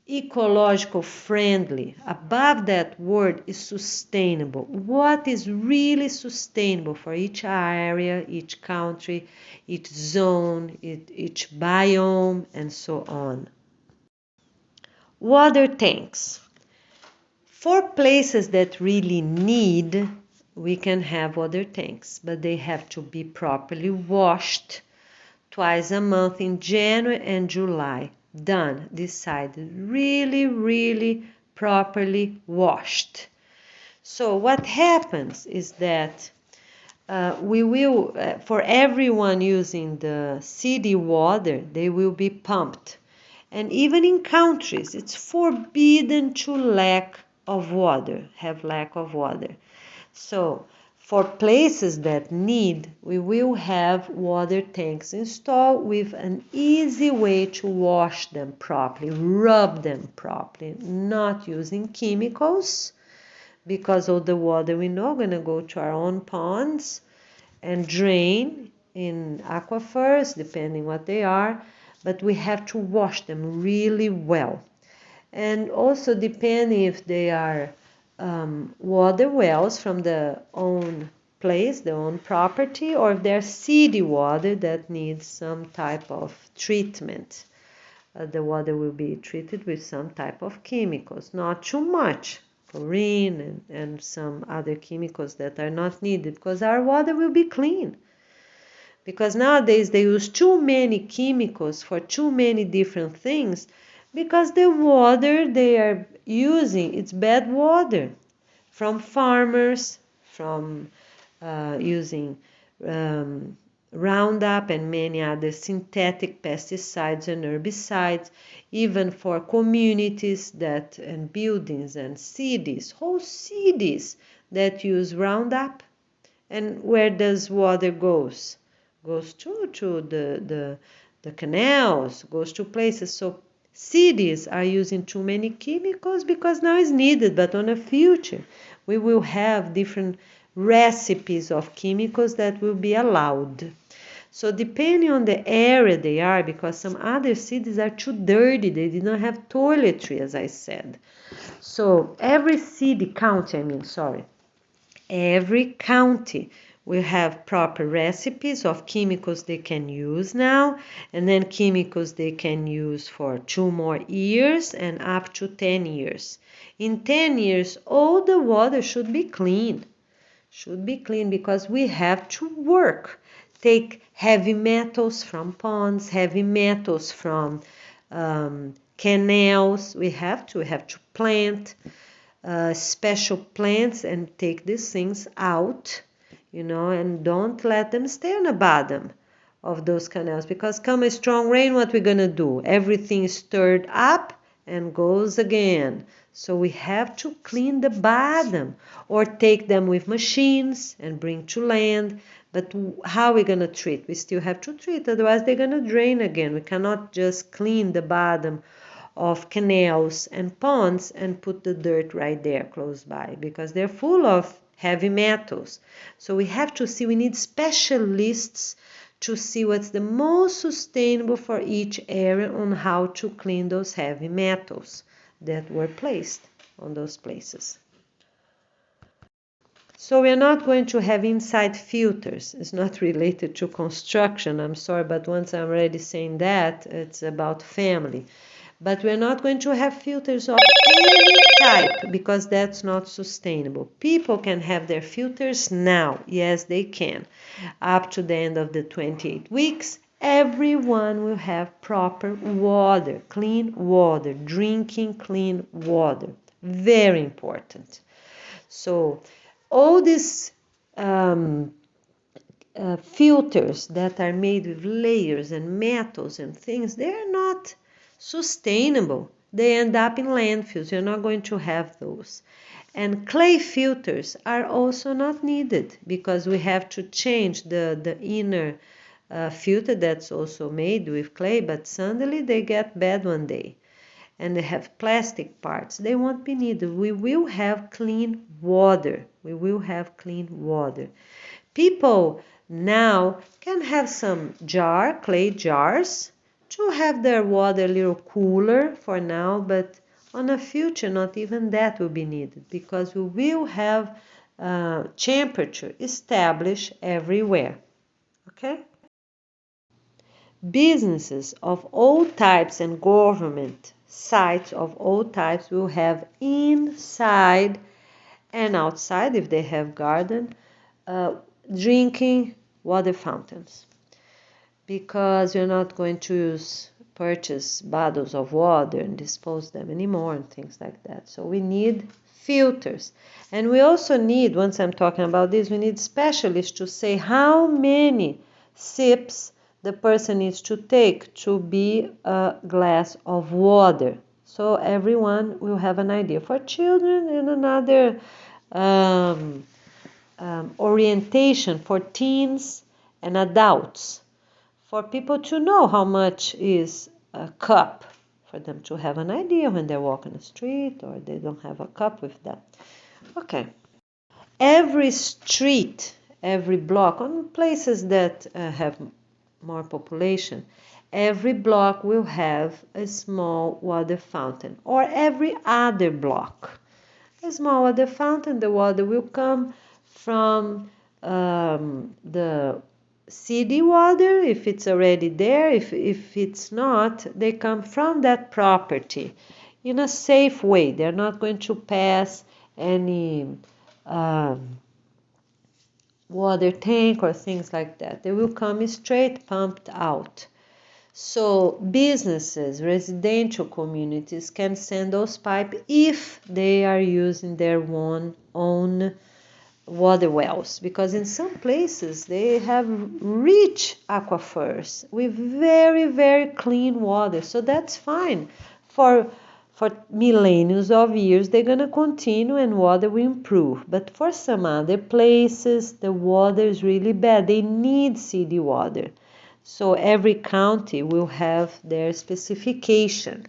ecological friendly. Above that word is sustainable. What is really sustainable for each area, each country, each zone, each biome, and so on. Water tanks. For places that really need, we can have water tanks, but they have to be properly washed twice a month in January and July. Done, decided, really properly washed. So what happens is that we will, for everyone using the city water, they will be pumped. And even in countries, it's forbidden to have lack of water. So for places that need, we will have water tanks installed with an easy way to wash them properly, rub them properly, not using chemicals, because all the water we know going to go to our own ponds and drain in aquifers, depending what they are, but we have to wash them really well. And also depending if they are water wells from the own place, the own property, or if they're city water that needs some type of treatment. The water will be treated with some type of chemicals, not too much, chlorine and some other chemicals that are not needed, because our water will be clean. Because nowadays they use too many chemicals for too many different things, because the water, they are using its bad water from farmers, from using Roundup and many other synthetic pesticides and herbicides, even for communities that and buildings and cities, whole cities that use Roundup. And where does water goes? Goes to the canals, goes to places. So cities are using too many chemicals because now it's needed, but on the future we will have different recipes of chemicals that will be allowed. So depending on the area they are, because some other cities are too dirty, they did not have toiletry, as I said. So every county will have proper recipes of chemicals they can use now, and then chemicals they can use for 2 more years and up to 10 years. In 10 years, all the water should be clean. Because we have to work. Take heavy metals from ponds, heavy metals from canals. We have to plant special plants and take these things out, and don't let them stay on the bottom of those canals, because come a strong rain, what we're gonna do? Everything is stirred up and goes again. So we have to clean the bottom or take them with machines and bring to land. But how are we going to treat? We still have to treat, otherwise they're going to drain again. We cannot just clean the bottom of canals and ponds and put the dirt right there close by, because they're full of heavy metals. So we have to see, we need specialists to see what's the most sustainable for each area on how to clean those heavy metals that were placed on those places. So we're not going to have inside filters. It's not related to construction, I'm sorry, but once I'm already saying that, it's about family. But we're not going to have filters of any type, because that's not sustainable. People can have their filters now. Yes, they can. Up to the end of the 28 weeks, everyone will have proper water, clean water, drinking clean water. Very important. So all these filters that are made with layers and metals and things, they're not sustainable. They end up in landfills. You're not going to have those. And clay filters are also not needed, because we have to change the inner filter that's also made with clay, but suddenly they get bad one day and they have plastic parts. They won't be needed. We will have clean water. We will have clean water. People now can have some clay jars, to have their water a little cooler for now, but on the future, not even that will be needed, because we will have temperature established everywhere. Okay? Businesses of all types and government sites of all types will have inside and outside, if they have garden, drinking water fountains. Because we're not going to purchase bottles of water and dispose them anymore and things like that. So we need filters. And we also need, once I'm talking about this, we need specialists to say how many sips the person needs to take to be a glass of water. So everyone will have an idea. For children, and another orientation for teens and adults, for people to know how much is a cup, for them to have an idea when they're walking the street or they don't have a cup with them. Okay. Every street, every block, on places that have more population, every block will have a small water fountain, or every other block. A small water fountain, the water will come from the city water, if it's already there. If it's not, they come from that property in a safe way. They're not going to pass any water tank or things like that. They will come straight pumped out. So businesses, residential communities can send those pipes if they are using their own water wells, because in some places they have rich aquifers with very, very clean water. So that's fine. For millennials of years, they're going to continue and water will improve. But for some other places, the water is really bad. They need city water. So every county will have their specification.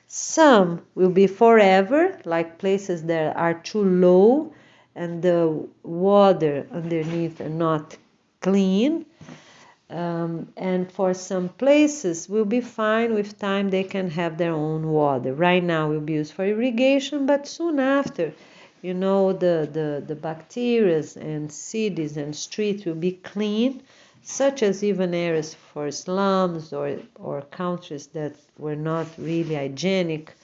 Some will be forever, like places that are too low and the water underneath are not clean. And for some places will be fine. With time they can have their own water. Right now will be used for irrigation, but soon after, the bacteria and cities and streets will be clean, such as even areas for slums or countries that were not really hygienic.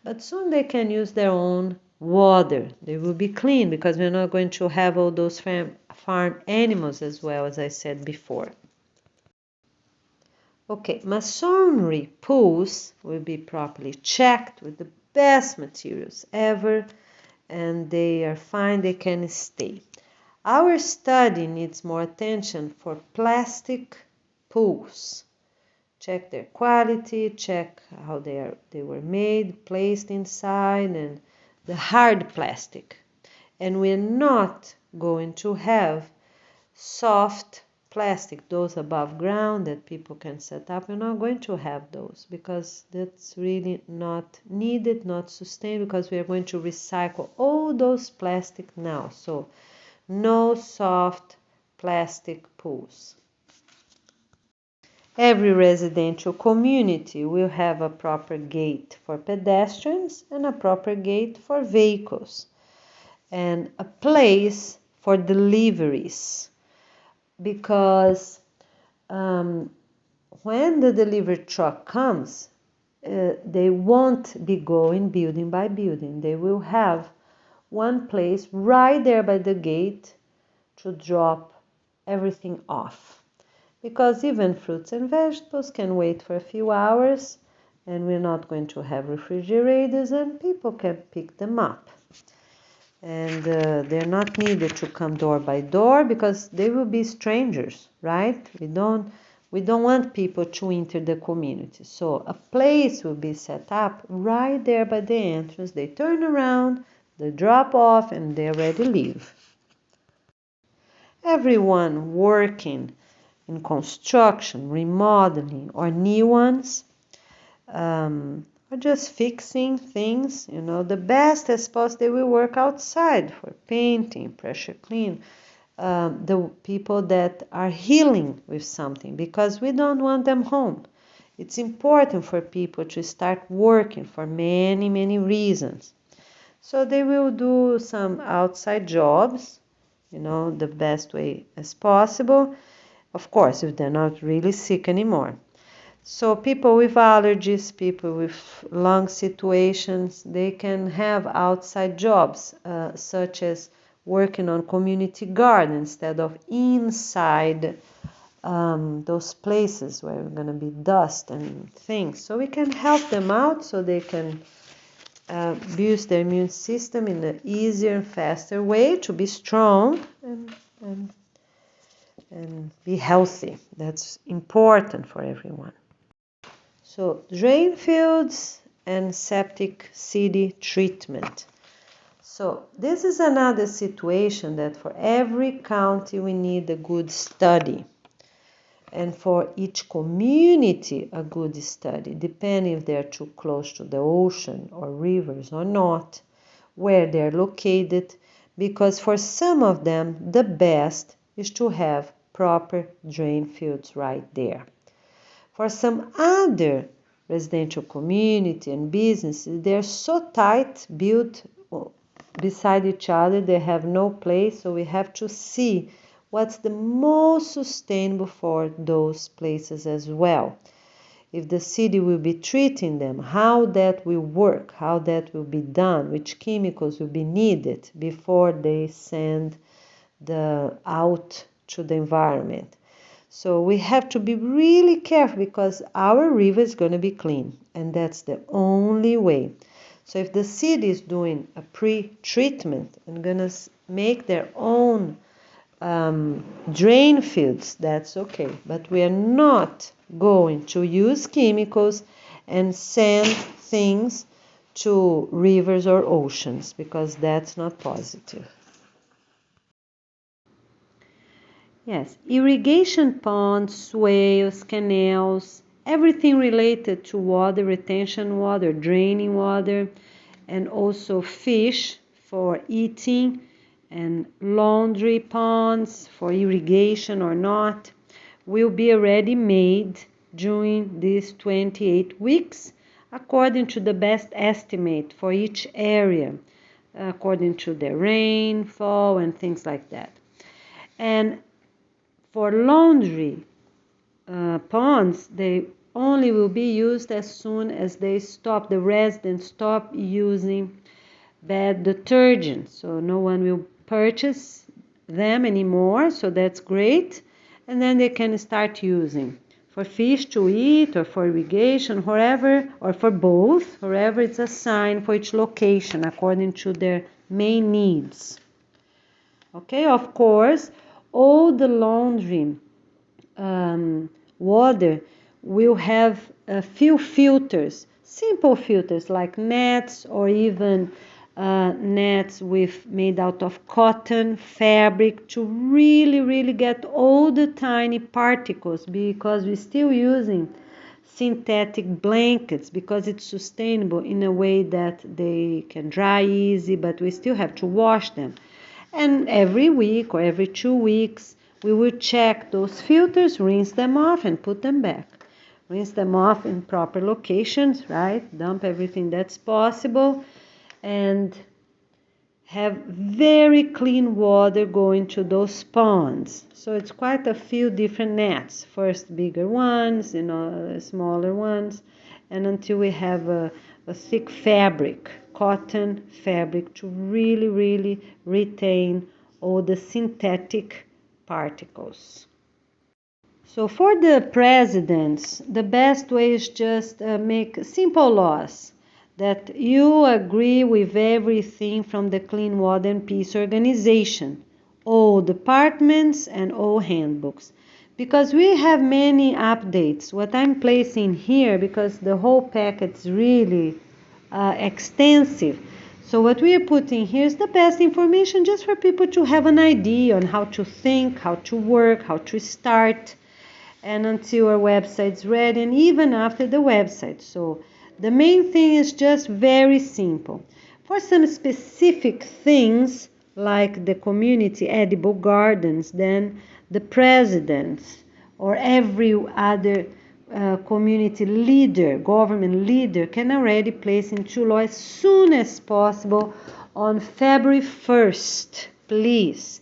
But soon they can use their own water. They will be clean because we're not going to have all those farm animals as well, as I said before. Okay, masonry pools will be properly checked with the best materials ever, and they are fine, they can stay. Our study needs more attention for plastic pools. Check their quality, check how they were made, placed inside, and the hard plastic. And we're not going to have soft plastic, those above ground that people can set up. We're not going to have those because that's really not needed, not sustainable, because we are going to recycle all those plastic now. So no soft plastic pools. Every residential community will have a proper gate for pedestrians and a proper gate for vehicles, and a place for deliveries, because when the delivery truck comes, they won't be going building by building. They will have one place right there by the gate to drop everything off. Because even fruits and vegetables can wait for a few hours, and we're not going to have refrigerators, and people can pick them up. And they're not needed to come door by door because they will be strangers, right? We don't want people to enter the community. So a place will be set up right there by the entrance. They turn around, they drop off, and they're ready to leave. Everyone working in construction, remodeling, or new ones, or just fixing things, the best as possible, they will work outside for painting, pressure clean, the people that are healing with something, because we don't want them home. It's important for people to start working for many, many reasons. So they will do some outside jobs, the best way as possible. Of course, if they're not really sick anymore. So people with allergies, people with lung situations, they can have outside jobs, such as working on community garden instead of inside those places where we're going to be dust and things. So we can help them out so they can boost their immune system in an easier and faster way to be strong and be healthy. That's important for everyone. So drain fields and septic city treatment. So this is another situation that for every county we need a good study. And for each community a good study, depending if they're too close to the ocean or rivers or not, where they're located, because for some of them the best is to have proper drain fields right there. For some other residential community and businesses, they're so tight, built beside each other, they have no place, so we have to see what's the most sustainable for those places as well. If the city will be treating them, how that will work, how that will be done, which chemicals will be needed before they send out to the environment. So we have to be really careful because our river is going to be clean, and that's the only way. So if the city is doing a pre-treatment and going to make their own drain fields, that's okay. But we are not going to use chemicals and send things to rivers or oceans because that's not positive. Yes, irrigation ponds, swales, canals, everything related to water, retention water, draining water, and also fish for eating, and laundry ponds for irrigation or not, will be already made during these 28 weeks according to the best estimate for each area, according to the rainfall and things like that. And for laundry ponds, they only will be used as soon as the residents stop using bad detergent. So no one will purchase them anymore, so that's great. And then they can start using for fish to eat or for irrigation, wherever, or for both, wherever it's assigned for each location according to their main needs. Okay, of course, all the laundry water will have a few filters, simple filters like nets or even nets made out of cotton fabric to really get all the tiny particles, because we're still using synthetic blankets because it's sustainable in a way that they can dry easy, but we still have to wash them. And every week or every 2 weeks, we will check those filters, rinse them off and put them back. Rinse them off in proper locations, right? Dump everything that's possible and have very clean water going to those ponds. So it's quite a few different nets. First bigger ones, smaller ones, and until we have a thick fabric, cotton fabric, to really retain all the synthetic particles. So for the presidents, the best way is just make simple laws that you agree with everything from the Clean Water and Peace Organization, all departments and all handbooks. Because we have many updates. What I'm placing here, because the whole packet is really extensive. So what we are putting here is the best information just for people to have an idea on how to think, how to work, how to start, and until our website's ready, and even after the website. So the main thing is just very simple. For some specific things like the community edible gardens, then the presidents or every other community leader, government leader can already place into law as soon as possible on February 1st. Please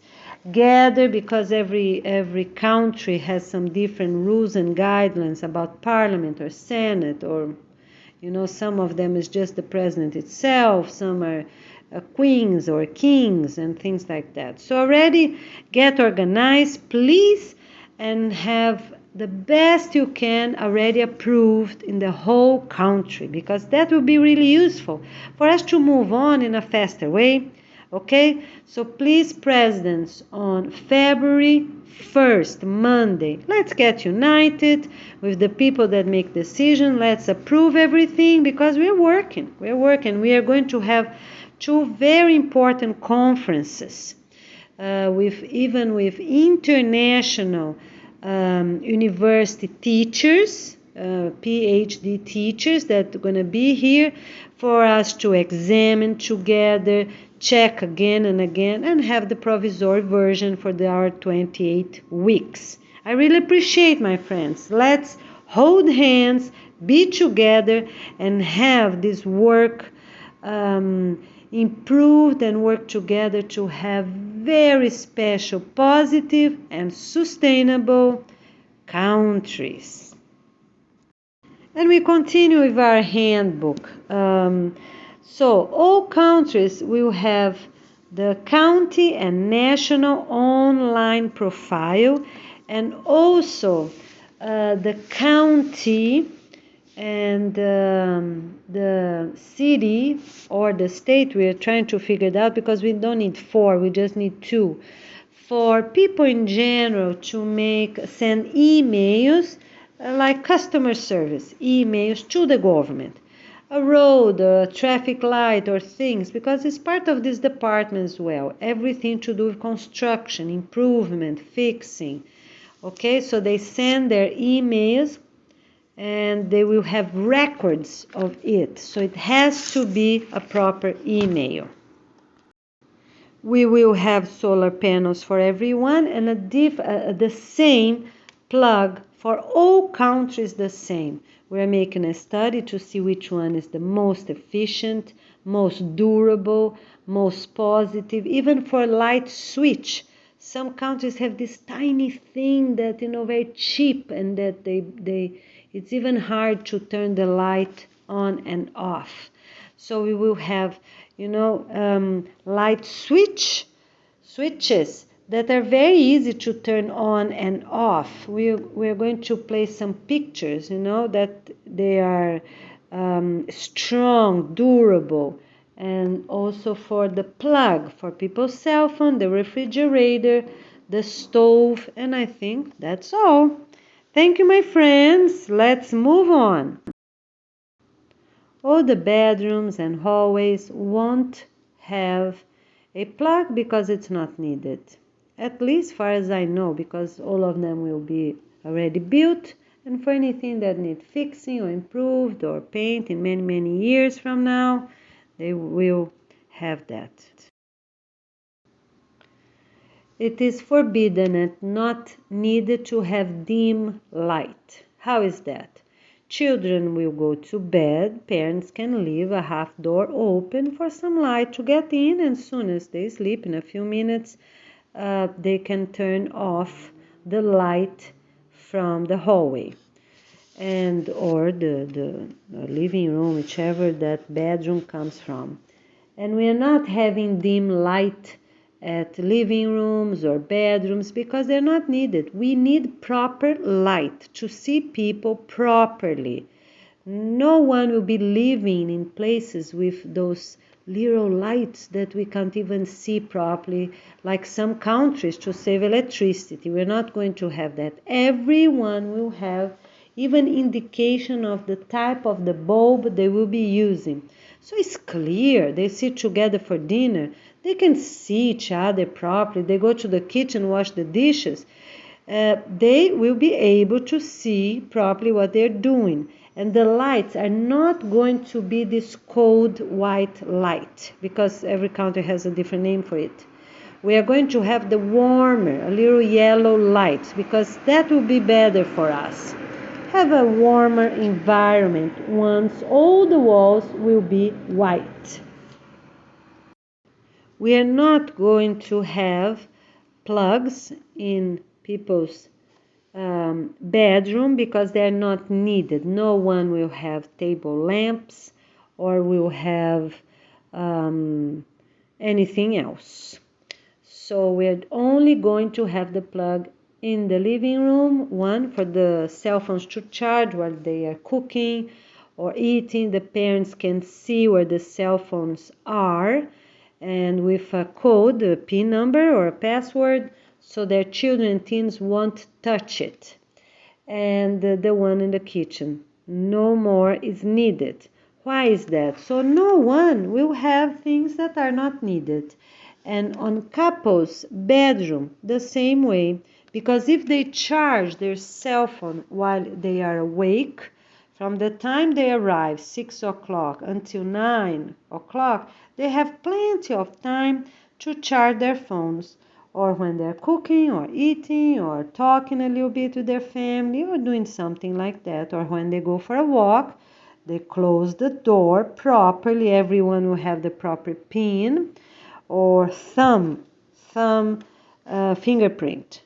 gather, because every country has some different rules and guidelines about parliament or senate, or some of them is just the president itself, some are queens or kings and things like that. So already get organized, please, and have the best you can already approved in the whole country, because that will be really useful for us to move on in a faster way. Okay, so please, presidents, on February 1st, Monday, let's get united with the people that make decisions. Let's approve everything, because we're working. We are going to have 2 very important conferences with international university teachers, PhD teachers that are going to be here for us to examine together, check again and again, and have the provisory version for our 28 weeks. I really appreciate, my friends. Let's hold hands, be together, and have this work improved and work together to have very special, positive, and sustainable countries. And we continue with our handbook. So all countries will have the county and national online profile And also the county and the city or the state, we are trying to figure it out because we don't need 4, we just need 2. For people in general to send emails like customer service, emails to the government, a road, a traffic light or things, because it's part of this department as well, everything to do with construction, improvement, fixing. Okay, so they send their emails and they will have records of it. So it has to be a proper email. We will have solar panels for everyone and the same plug for all countries, the same. We're making a study to see which one is the most efficient, most durable, most positive, even for light switch. Some countries have this tiny thing that, very cheap, and that it's even hard to turn the light on and off. So we will have, light switches that are very easy to turn on and off. We're going to place some pictures, that they are strong, durable, and also for the plug, for people's cell phone, the refrigerator, the stove, and I think that's all. Thank you, my friends. Let's move on. All the bedrooms and hallways won't have a plug because it's not needed. At least far as I know, because all of them will be already built, and for anything that needs fixing or improved or paint in many, many years from now, they will have that. It is forbidden and not needed to have dim light. How is that? Children will go to bed, parents can leave a half door open for some light to get in, and as soon as they sleep, in a few minutes, they can turn off the light from the hallway and or the living room, whichever that bedroom comes from. And we are not having dim light at living rooms or bedrooms because they're not needed. We need proper light to see people properly. No one will be living in places with those little lights that we can't even see properly, like some countries, to save electricity. We're not going to have that. Everyone will have even indication of the type of the bulb they will be using. So it's clear. They sit together for dinner. They can see each other properly. They go to the kitchen, wash the dishes. They will be able to see properly what they're doing. And the lights are not going to be this cold white light, because every country has a different name for it. We are going to have the warmer, a little yellow light, because that will be better for us. Have a warmer environment once all the walls will be white. We are not going to have plugs in people's bedroom because they're not needed. No one will have table lamps or will have anything else. So we're only going to have the plug in the living room, one for the cell phones to charge while they are cooking or eating. The parents can see where the cell phones are, and with a code, a PIN number or a password, so their children and teens won't touch it. And the one in the kitchen, no more is needed. Why is that? So no one will have things that are not needed. And on couples' bedroom, the same way, because if they charge their cell phone while they are awake, from the time they arrive, 6 o'clock, until 9 o'clock, they have plenty of time to charge their phones, or when they're cooking or eating or talking a little bit with their family or doing something like that, or when they go for a walk, they close the door properly. Everyone will have the proper PIN or thumb fingerprint,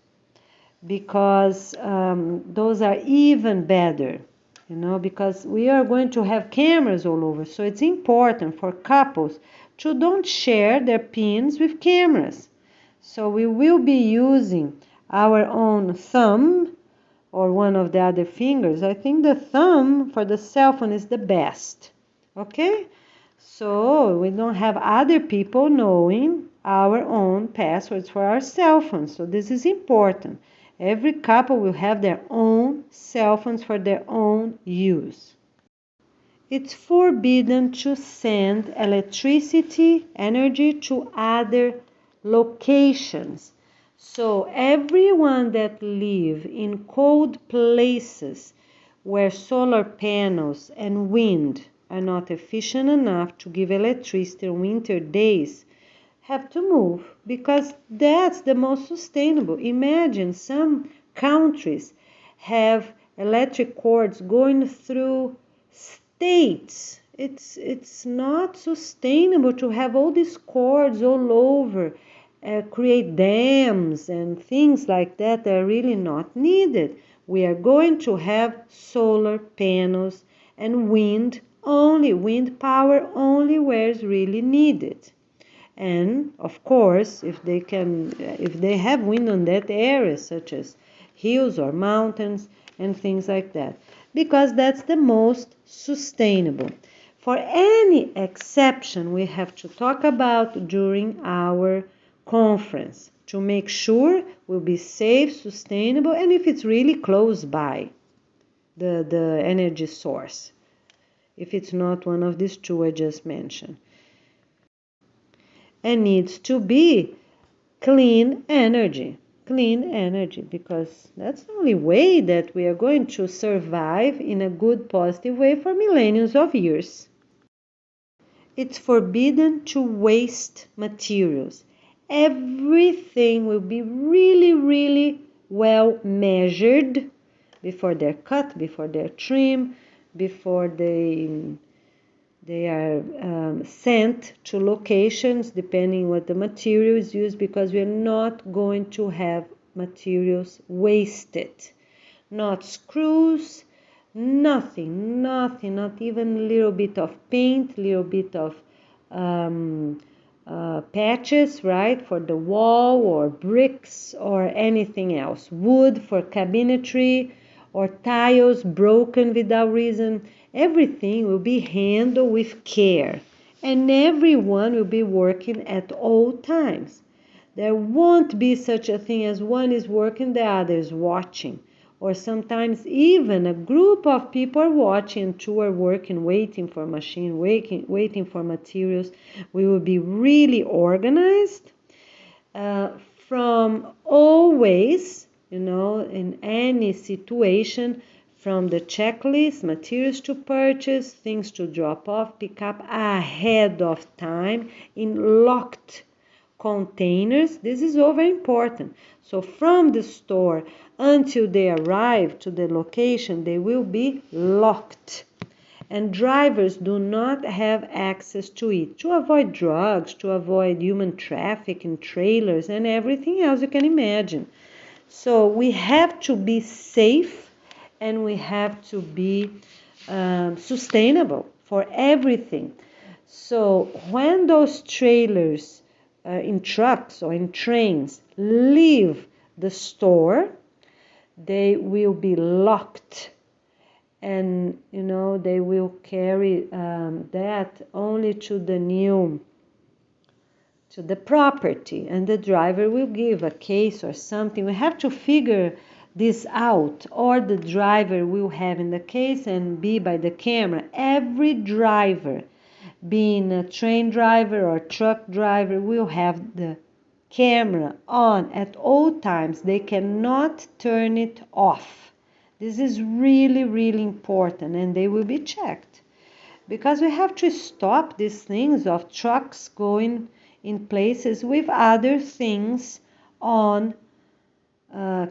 because those are even better, because we are going to have cameras all over. So it's important for couples to don't share their pins with cameras. So we will be using our own thumb or one of the other fingers, I think the thumb for the cell phone is the best. Okay? So we don't have other people knowing our own passwords for our cell phones. So this is important. Every couple will have their own cell phones for their own use. It's forbidden to send electricity, energy to other locations. So everyone that live in cold places where solar panels and wind are not efficient enough to give electricity on winter days have to move, because that's the most sustainable. Imagine some countries have electric cords going through states. It's not sustainable to have all these cords all over, create dams and things like that that are really not needed. We are going to have solar panels and wind power only where it's really needed. And of course, if they have wind on that area, such as hills or mountains and things like that, because that's the most sustainable. For any exception, we have to talk about during our conference to make sure we'll be safe, sustainable, and if it's really close by the energy source, if it's not one of these two I just mentioned. And needs to be clean energy, because that's the only way that we are going to survive in a good, positive way for millenniums of years. It's forbidden to waste materials. Everything will be really, really well measured before they're cut, before they're trimmed, before they are sent to locations depending what the material is used, because we are not going to have materials wasted. Not screws, nothing, not even a little bit of paint, little bit of patches, right, for the wall, or bricks or anything else. Wood for cabinetry, or tiles broken without reason. Everything will be handled with care, and everyone will be working at all times. There won't be such a thing as one is working, the other is watching, or sometimes even a group of people are watching, two are working, waiting for machine, waiting for materials. We will be really organized from always, in any situation, from the checklist, materials to purchase, things to drop off, pick up ahead of time in locked containers. This is very important. So from the store until they arrive to the location, they will be locked. And drivers do not have access to it, to avoid drugs, to avoid human trafficking, trailers, and everything else you can imagine. So we have to be safe, and we have to be sustainable for everything. So when those trailers in trucks or in trains leave the store, they will be locked, and they will carry that only to the property, and the driver will give a case or something. We have to figure this out, or the driver will have in the case and be by the camera. Every driver, being a train driver or truck driver, will have the camera on at all times. They cannot turn it off. This is really, really important, and they will be checked, because we have to stop these things of trucks going in places with other things on,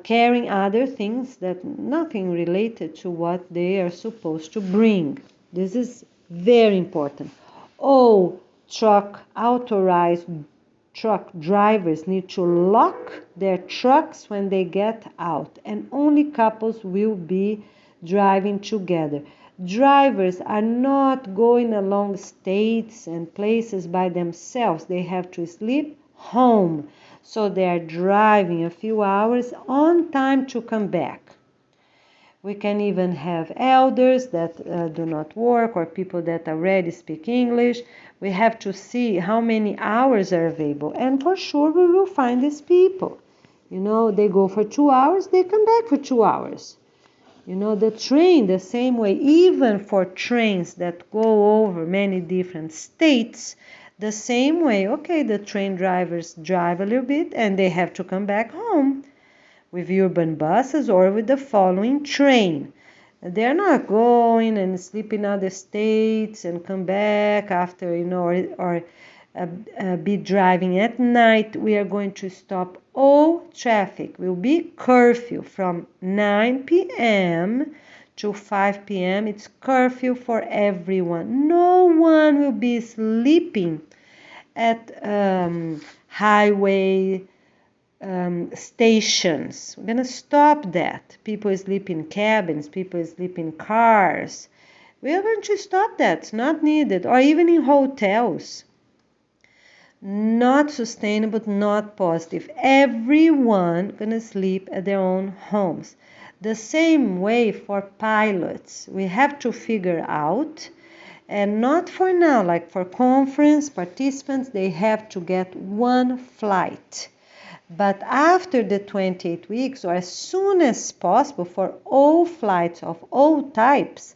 carrying other things that nothing related to what they are supposed to bring. This is very important. All authorized truck drivers need to lock their trucks when they get out, and only couples will be driving together. Drivers are not going along states and places by themselves. They have to sleep home. So they are driving a few hours on time to come back. We can even have elders that do not work or people that already speak English. We have to see how many hours are available. And for sure we will find these people. You know, they go for 2 hours, they come back for 2 hours. You know, the train, the same way, even for trains that go over many different states, the same way, okay, the train drivers drive a little bit and they have to come back home with urban buses or with the following train. They're not going and sleep in other states and come back after, you know, or be driving at night. We are going to stop all traffic. Will be curfew from 9 p.m. to 5 p.m. It's curfew for everyone. No one will be sleeping at highway stations. We're going to stop that. People sleep in cabins, people sleep in cars. We are going to stop that. It's not needed. Or even in hotels. Not sustainable, not positive. Everyone gonna sleep at their own homes. The same way for pilots. We have to figure out, and not for now, like for conference participants, they have to get one flight. But after the 28 weeks, or as soon as possible, for all flights of all types,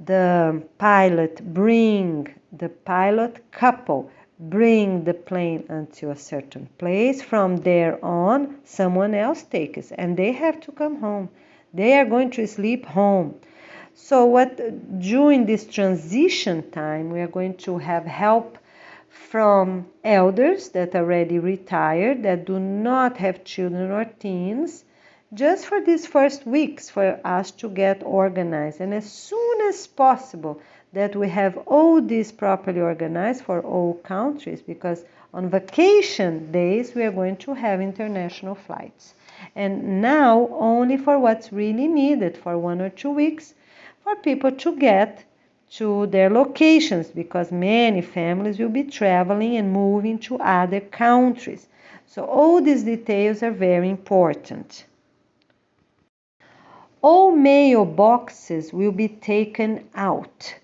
the pilot couple bring the plane until a certain place. From there on, someone else takes, and they have to come home. They are going to sleep home. So during this transition time, we are going to have help from elders that are already retired, that do not have children or teens, just for these first weeks for us to get organized. And as soon as possible that we have all this properly organized for all countries, because on vacation days we are going to have international flights. And now only for what's really needed for 1 or 2 weeks for people to get to their locations, because many families will be traveling and moving to other countries. So all these details are very important. All mail boxes will be taken out,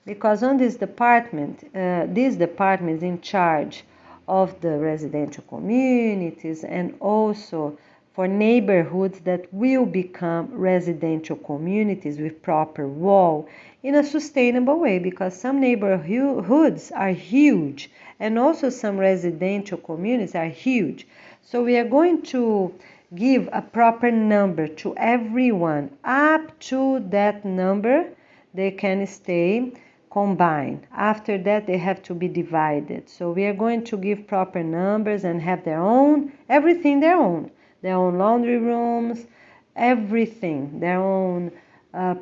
because on this department is in charge of the residential communities and also for neighborhoods that will become residential communities with proper wall in a sustainable way, because some neighborhoods are huge and also some residential communities are huge. So we are going to give a proper number to everyone. Up to that number, they can stay combined. After that, they have to be divided. So we are going to give proper numbers and have everything their own laundry rooms, everything, their own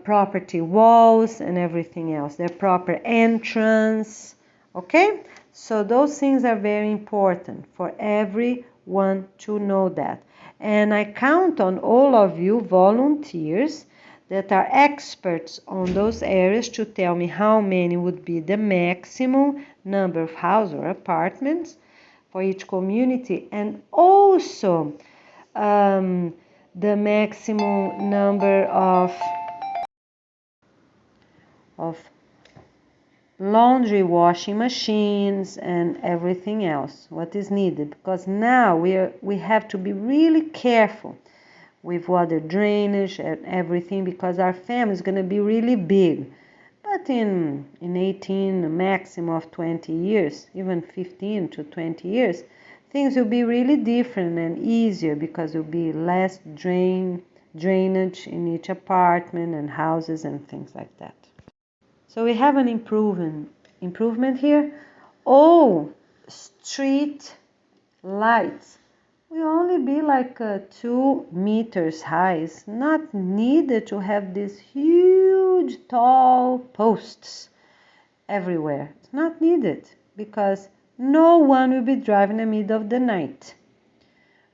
property walls and everything else, their proper entrance. Okay? So those things are very important for everyone to know that. And I count on all of you volunteers that are experts on those areas to tell me how many would be the maximum number of houses or apartments for each community, and also the maximum number of laundry washing machines and everything else, what is needed, because now we have to be really careful with water drainage and everything, because our family is going to be really big. But in 18, a maximum of 20 years, even 15 to 20 years, things will be really different and easier, because there will be less drainage in each apartment and houses and things like that. So we have an improvement here. All street lights will only be like 2 meters high. It's not needed to have these huge tall posts everywhere. It's not needed, because no one will be driving in the middle of the night.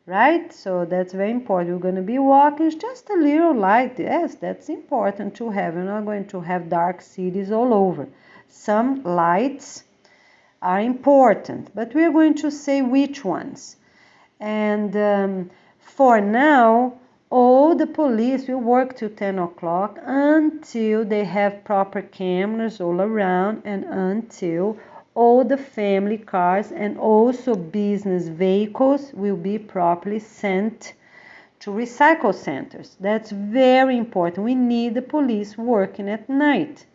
Right? So that's very important. We're going to be walking, it's just a little light. Yes, that's important to have. We're not going to have dark cities all over. Some lights are important, but we are going to say which ones. And for now, all the police will work till 10 o'clock until they have proper cameras all around, and until all the family cars and also business vehicles will be properly sent to recycle centers. That's very important. We need the police working at night.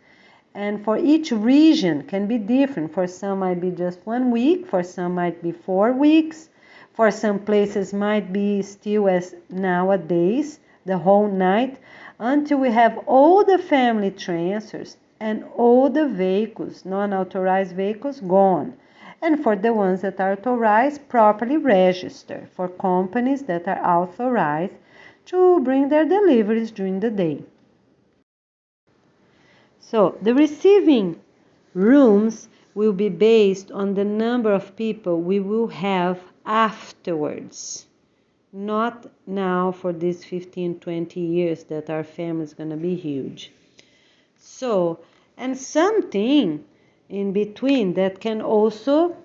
And for each region can be different. For some might be just 1 week, for some might be 4 weeks, for some places might be still as nowadays, the whole night, until we have all the family transfers and all the vehicles, non-authorized vehicles, gone. And for the ones that are authorized, properly registered for companies that are authorized to bring their deliveries during the day. So the receiving rooms will be based on the number of people we will have afterwards. Not now for these 15, 20 years that our family is going to be huge. So, and something in between that can also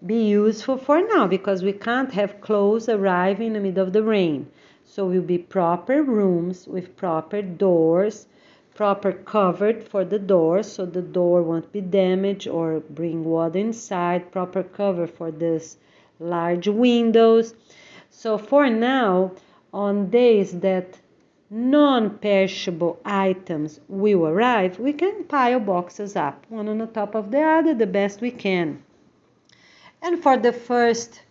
be useful for now, because we can't have clothes arriving in the middle of the rain. So will be proper rooms with proper doors, proper covered for the doors so the door won't be damaged or bring water inside, proper cover for this large windows. So for now, on days that non-perishable items will arrive, we can pile boxes up, one on the top of the other, the best we can. And for the first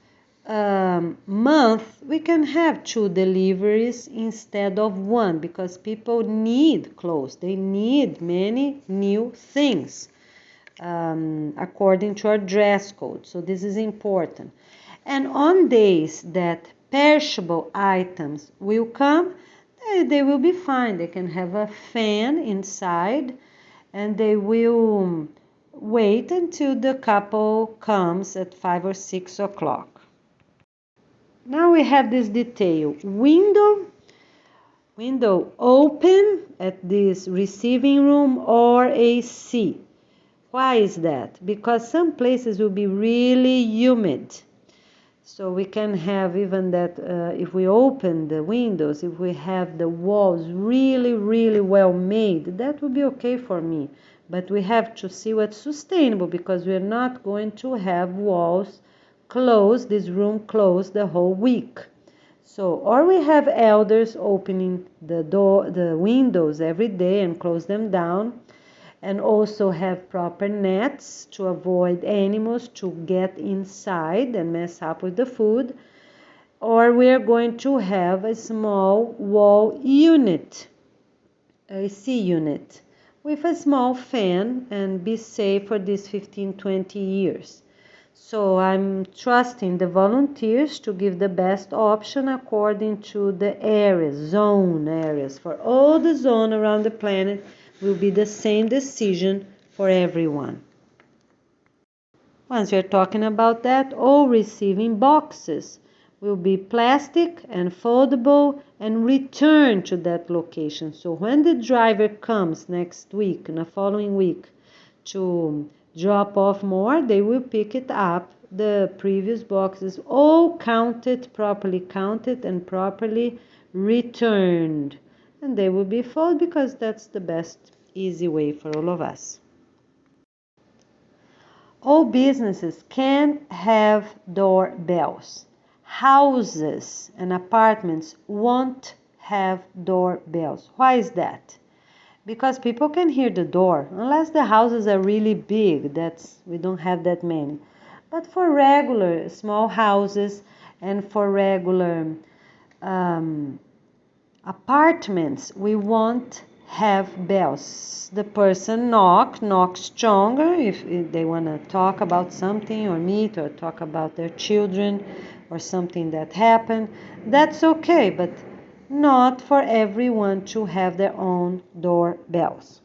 month, we can have 2 deliveries instead of 1, because people need clothes. They need many new things according to our dress code. So this is important. And on days that perishable items will come, they will be fine. They can have a fan inside, and they will wait until the couple comes at 5 or 6 o'clock. Now we have this detail. Window open at this receiving room or AC. Why is that? Because some places will be really humid. So we can have even that if we open the windows, if we have the walls really, really well made, that would be okay for me. But we have to see what's sustainable, because we're not going to have walls closed, this room closed the whole week. So, or we have elders opening the windows every day and close them down, and also have proper nets to avoid animals to get inside and mess up with the food. Or we are going to have a small wall unit, a AC unit, with a small fan, and be safe for these 15-20 years. So I'm trusting the volunteers to give the best option according to the zone areas. For all the zone around the planet will be the same decision for everyone. Once we're talking about that, all receiving boxes will be plastic and foldable and return to that location. So when the driver comes next week, in the following week, to drop off more, they will pick it up. The previous boxes all properly counted and properly returned. And they will be folded, because that's the best, easy way for all of us. All businesses can have doorbells. Houses and apartments won't have doorbells. Why is that? Because people can hear the door, unless the houses are really big. We don't have that many. But for regular small houses and for regular apartments, we won't have bells. The person knocks stronger if they want to talk about something or meet or talk about their children or something that happened. That's okay, but not for everyone to have their own doorbells.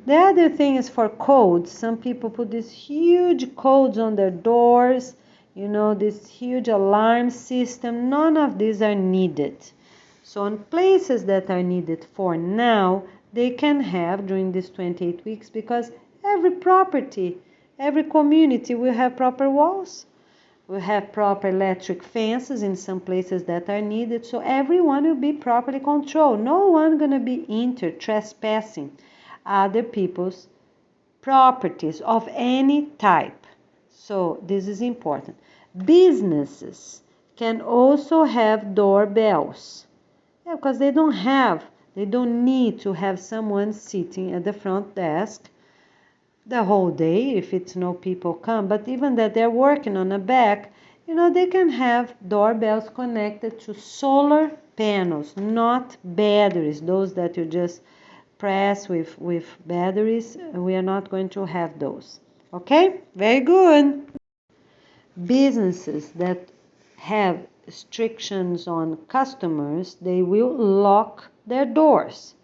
The other thing is for codes. Some people put these huge codes on their doors, this huge alarm system. None of these are needed. So on places that are needed for now, they can have during these 28 weeks, because Every property, every community will have proper walls. We have proper electric fences in some places that are needed, so everyone will be properly controlled. No one gonna be trespassing other people's properties of any type. So this is important. Businesses can also have doorbells. Yeah, because they don't need to have someone sitting at the front desk the whole day if it's no people come, but even that they're working on the back, they can have doorbells connected to solar panels, not batteries, those that you just press with batteries. We are not going to have those. Okay, very good. Businesses that have restrictions on customers, they will lock their doors,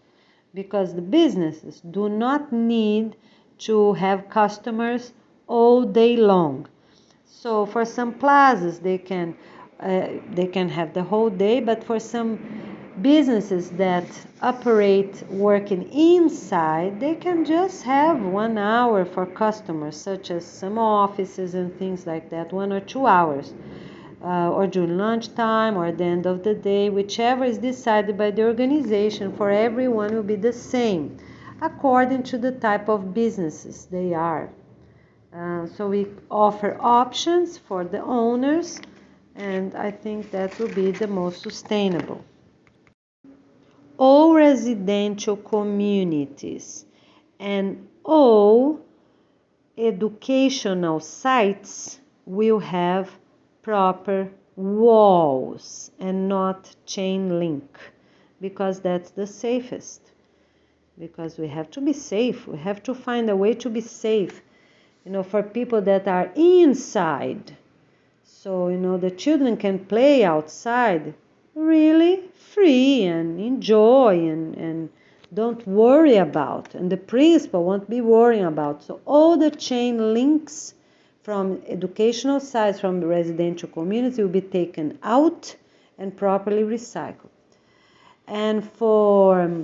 because the businesses do not need to have customers all day long. So for some plazas they can have the whole day, but for some businesses that operate working inside, they can just have 1 hour for customers, such as some offices and things like that, 1 or 2 hours. Or during lunchtime or at the end of the day, whichever is decided by the organization. For everyone will be the same according to the type of businesses they are. So we offer options for the owners, and I think that will be the most sustainable. All residential communities and all educational sites will have proper walls and not chain link, because that's the safest. Because we have to be safe. We have to find a way to be safe, for people that are inside. So, the children can play outside really free and enjoy and don't worry about. And the principal won't be worrying about. So all the chain links from educational sites from the residential community will be taken out and properly recycled. And for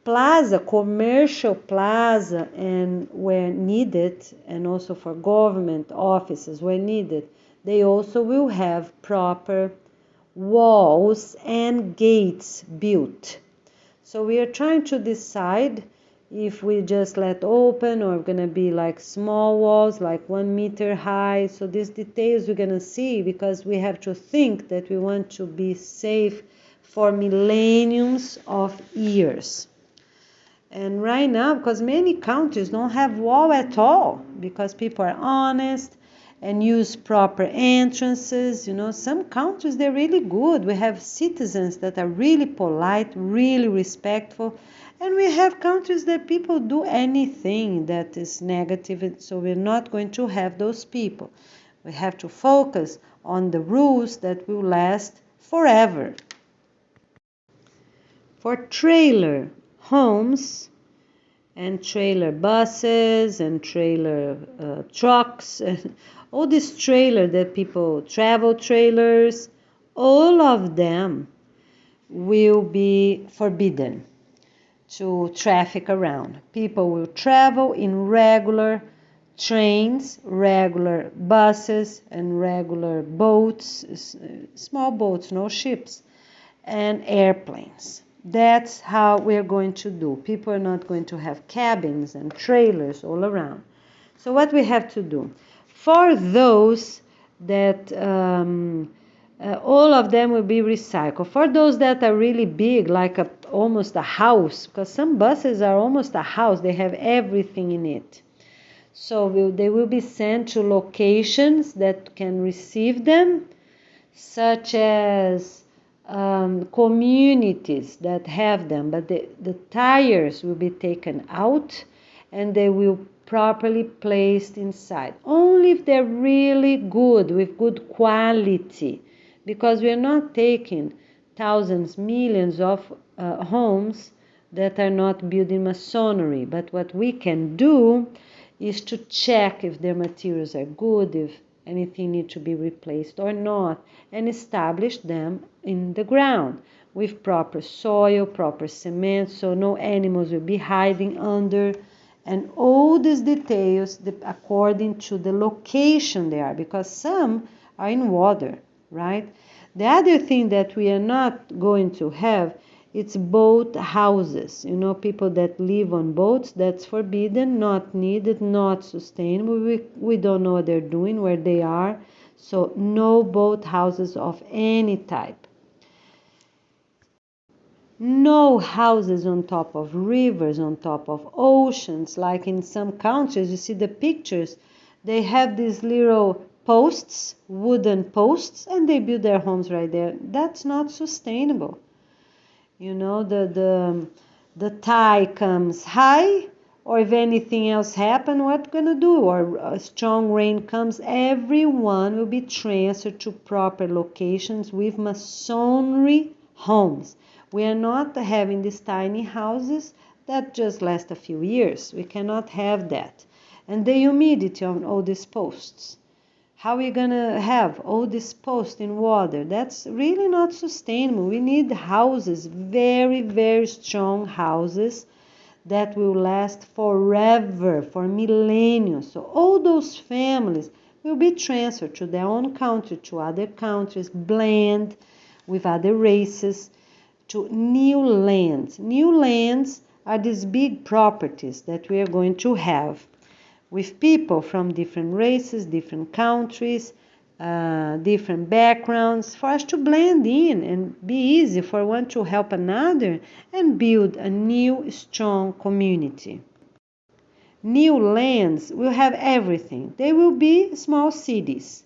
plaza, commercial plaza, and where needed, and also for government offices where needed, they also will have proper walls and gates built. So we are trying to decide if we just let open or going to be like small walls, like 1 meter high. So these details we're going to see, because we have to think that we want to be safe for millenniums of years. And right now, because many countries don't have wall at all, because people are honest and use proper entrances. Some countries, they're really good. We have citizens that are really polite, really respectful. And we have countries that people do anything that is negative. So we're not going to have those people. We have to focus on the rules that will last forever. For trailer homes and trailer buses and trailer trucks, and all these trailers that people travel trailers, all of them will be forbidden to traffic around. People will travel in regular trains, regular buses, and regular boats, small boats, no ships, and airplanes. That's how we're going to do. People are not going to have cabins and trailers all around. So what we have to do, for those that all of them will be recycled. For those that are really big, like almost a house, because some buses are almost a house, they have everything in it. So they will be sent to locations that can receive them, such as communities that have them, but the tires will be taken out and they will properly placed inside. Only if they're really good, with good quality, because we're not taking thousands, millions of homes that are not built in masonry. But what we can do is to check if their materials are good, if anything needs to be replaced or not, and establish them in the ground with proper soil, proper cement, so no animals will be hiding under, And all these details according to the location they are, because some are in water, right? The other thing that we are not going to have, it's boat houses. People that live on boats, that's forbidden, not needed, not sustainable. We don't know what they're doing, where they are. So no boat houses of any type. No houses on top of rivers, on top of oceans. Like in some countries, you see the pictures, they have these little posts, wooden posts, and they build their homes right there. That's not sustainable. The tide comes high, or if anything else happens, what gonna do? Or a strong rain comes, everyone will be transferred to proper locations with masonry homes. We are not having these tiny houses that just last a few years. We cannot have that. And the humidity on all these posts. How are we going to have all this post in water? That's really not sustainable. We need houses, very, very strong houses that will last forever, for millennia. So all those families will be transferred to their own country, to other countries, blend with other races, to new lands. New lands are these big properties that we are going to have, with people from different races, different countries, different backgrounds, for us to blend in and be easy for one to help another and build a new, strong community. New lands will have everything. They will be small cities.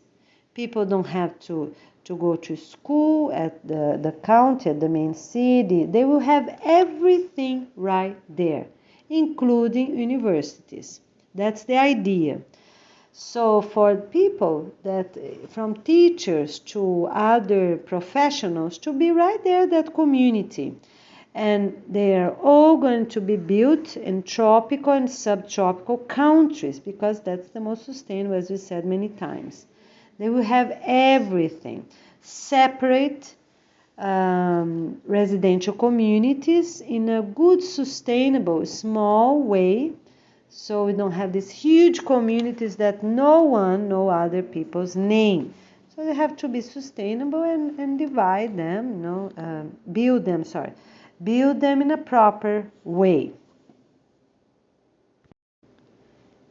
People don't have to go to school at the county, at the main city. They will have everything right there, including universities. That's the idea. So for people that, from teachers to other professionals, to be right there, that community. And they are all going to be built in tropical and subtropical countries, because that's the most sustainable, as we said many times. They will have everything. Separate residential communities in a good, sustainable, small way. So we don't have these huge communities that no one know other people's name. So they have to be sustainable and divide them, build them in a proper way.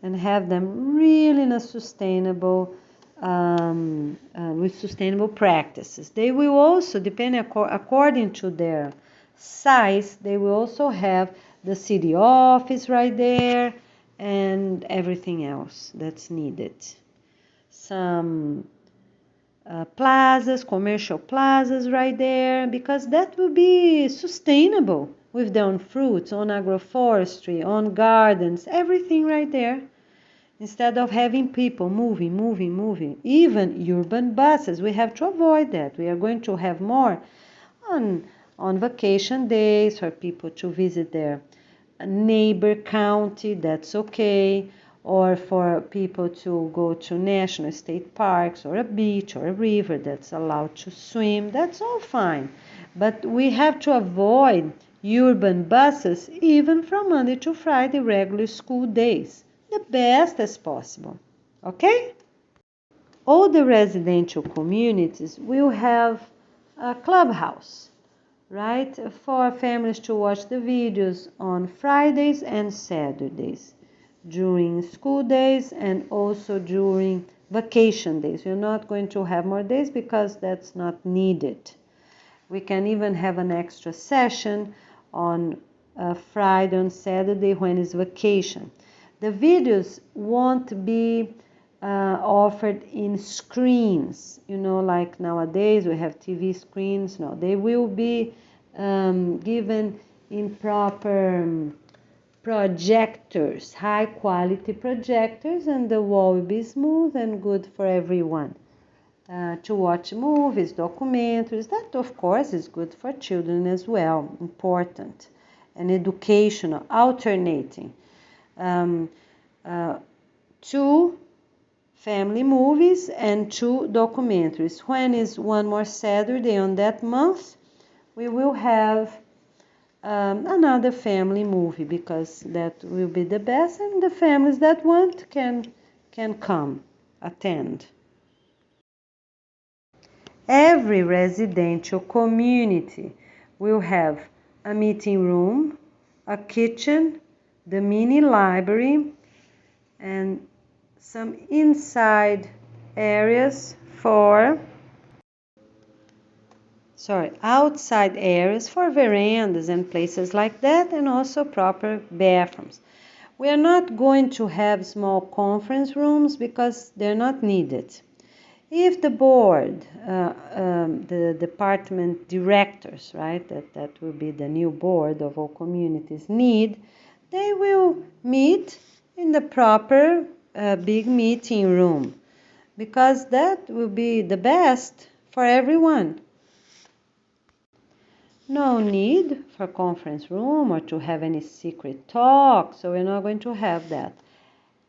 And have them really in a sustainable, with sustainable practices. They will also, depending according to their size, they will also have the city office right there, and everything else that's needed. Some plazas, commercial plazas right there, because that will be sustainable, with their own fruits, on agroforestry, on gardens, everything right there. Instead of having people moving. Even urban buses, we have to avoid that. We are going to have more on vacation days for people to visit their neighbor county, that's okay, or for people to go to national state parks or a beach or a river that's allowed to swim, that's all fine. But we have to avoid urban buses even from Monday to Friday, regular school days, the best as possible. Okay? All the residential communities will have a clubhouse, right, for families to watch the videos on Fridays and Saturdays, during school days and also during vacation days. We're not going to have more days because that's not needed. We can even have an extra session on Friday and Saturday when it's vacation. The videos won't be offered in screens, like nowadays we have TV screens. No, they will be given in proper projectors, high quality projectors, and the wall will be smooth and good for everyone to watch movies, documentaries. That, of course, is good for children as well, important, and educational, alternating. 2 family movies and 2 documentaries. When is one more Saturday on that month, we will have another family movie, because that will be the best, and the families that want can come attend. Every residential community will have a meeting room, a kitchen, the mini library, and some inside areas outside areas for verandas and places like that, and also proper bathrooms. We are not going to have small conference rooms because they're not needed. If the board, the department directors, right, that will be the new board of all communities need, they will meet in the proper big meeting room, because that will be the best for everyone. No need for conference room or to have any secret talk, so we're not going to have that.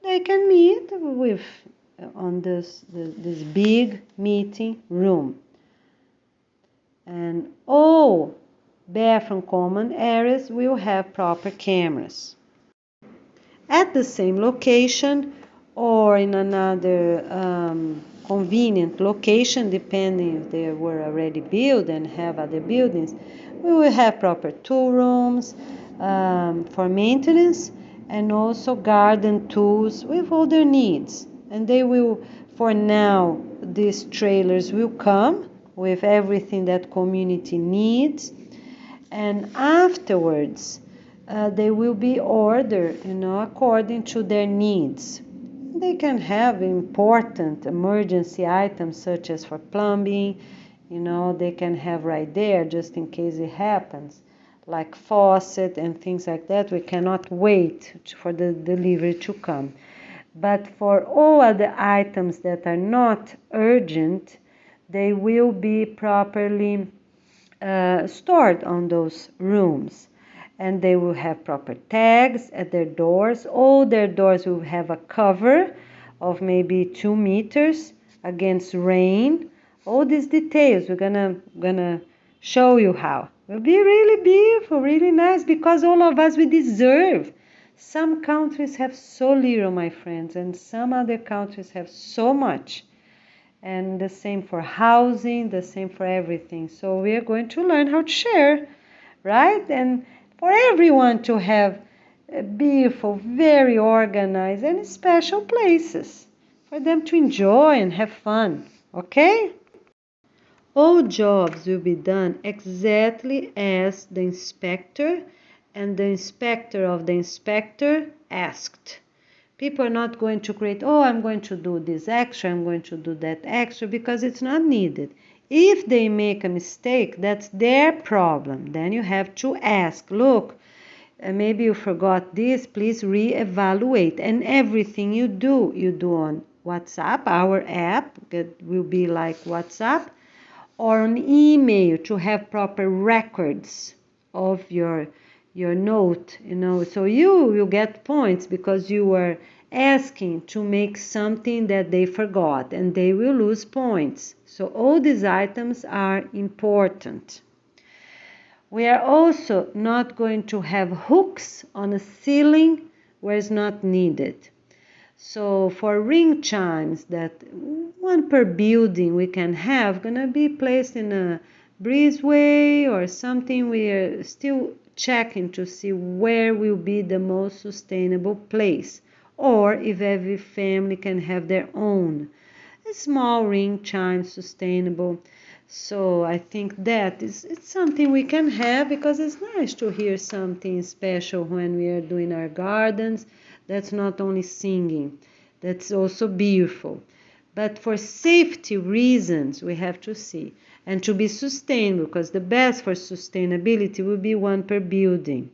They can meet on this big meeting room. And all bathroom common areas will have proper cameras. At the same location or in another convenient location, depending if they were already built and have other buildings, we will have proper tool rooms for maintenance, and also garden tools with all their needs. And they will, for now, these trailers will come with everything that community needs, and afterwards they will be ordered, according to their needs. They can have important emergency items such as for plumbing, they can have right there just in case it happens, like faucet and things like that. We cannot wait for the delivery to come. But for all other items that are not urgent, they will be properly stored on those rooms. And they will have proper tags at their doors. All their doors will have a cover of maybe 2 meters against rain. All these details we're gonna show you how. It will be really beautiful, really nice, because all of us, we deserve. Some countries have so little, my friends, and some other countries have so much. And the same for housing, the same for everything. So we are going to learn how to share, right? And for everyone to have beautiful, very organized and special places for them to enjoy and have fun, okay? All jobs will be done exactly as the inspector and the inspector of the inspector asked. People are not going to create, I'm going to do this extra, I'm going to do that extra, because it's not needed. If they make a mistake, that's their problem. Then you have to ask, look, maybe you forgot this, please reevaluate. And everything you do on WhatsApp, our app, that will be like WhatsApp, or an email to have proper records of your note, so you will get points because you were asking to make something that they forgot, and they will lose points. So all these items are important. We are also not going to have hooks on a ceiling where it's not needed. So for ring chimes, that one per building we can have, gonna be placed in a breezeway or something. We are still checking to see where will be the most sustainable place, or if every family can have their own. A small ring chime, sustainable. So I think that it's something we can have, because it's nice to hear something special when we are doing our gardens. That's not only singing, that's also beautiful. But for safety reasons, we have to see. And to be sustainable, because the best for sustainability will be one per building.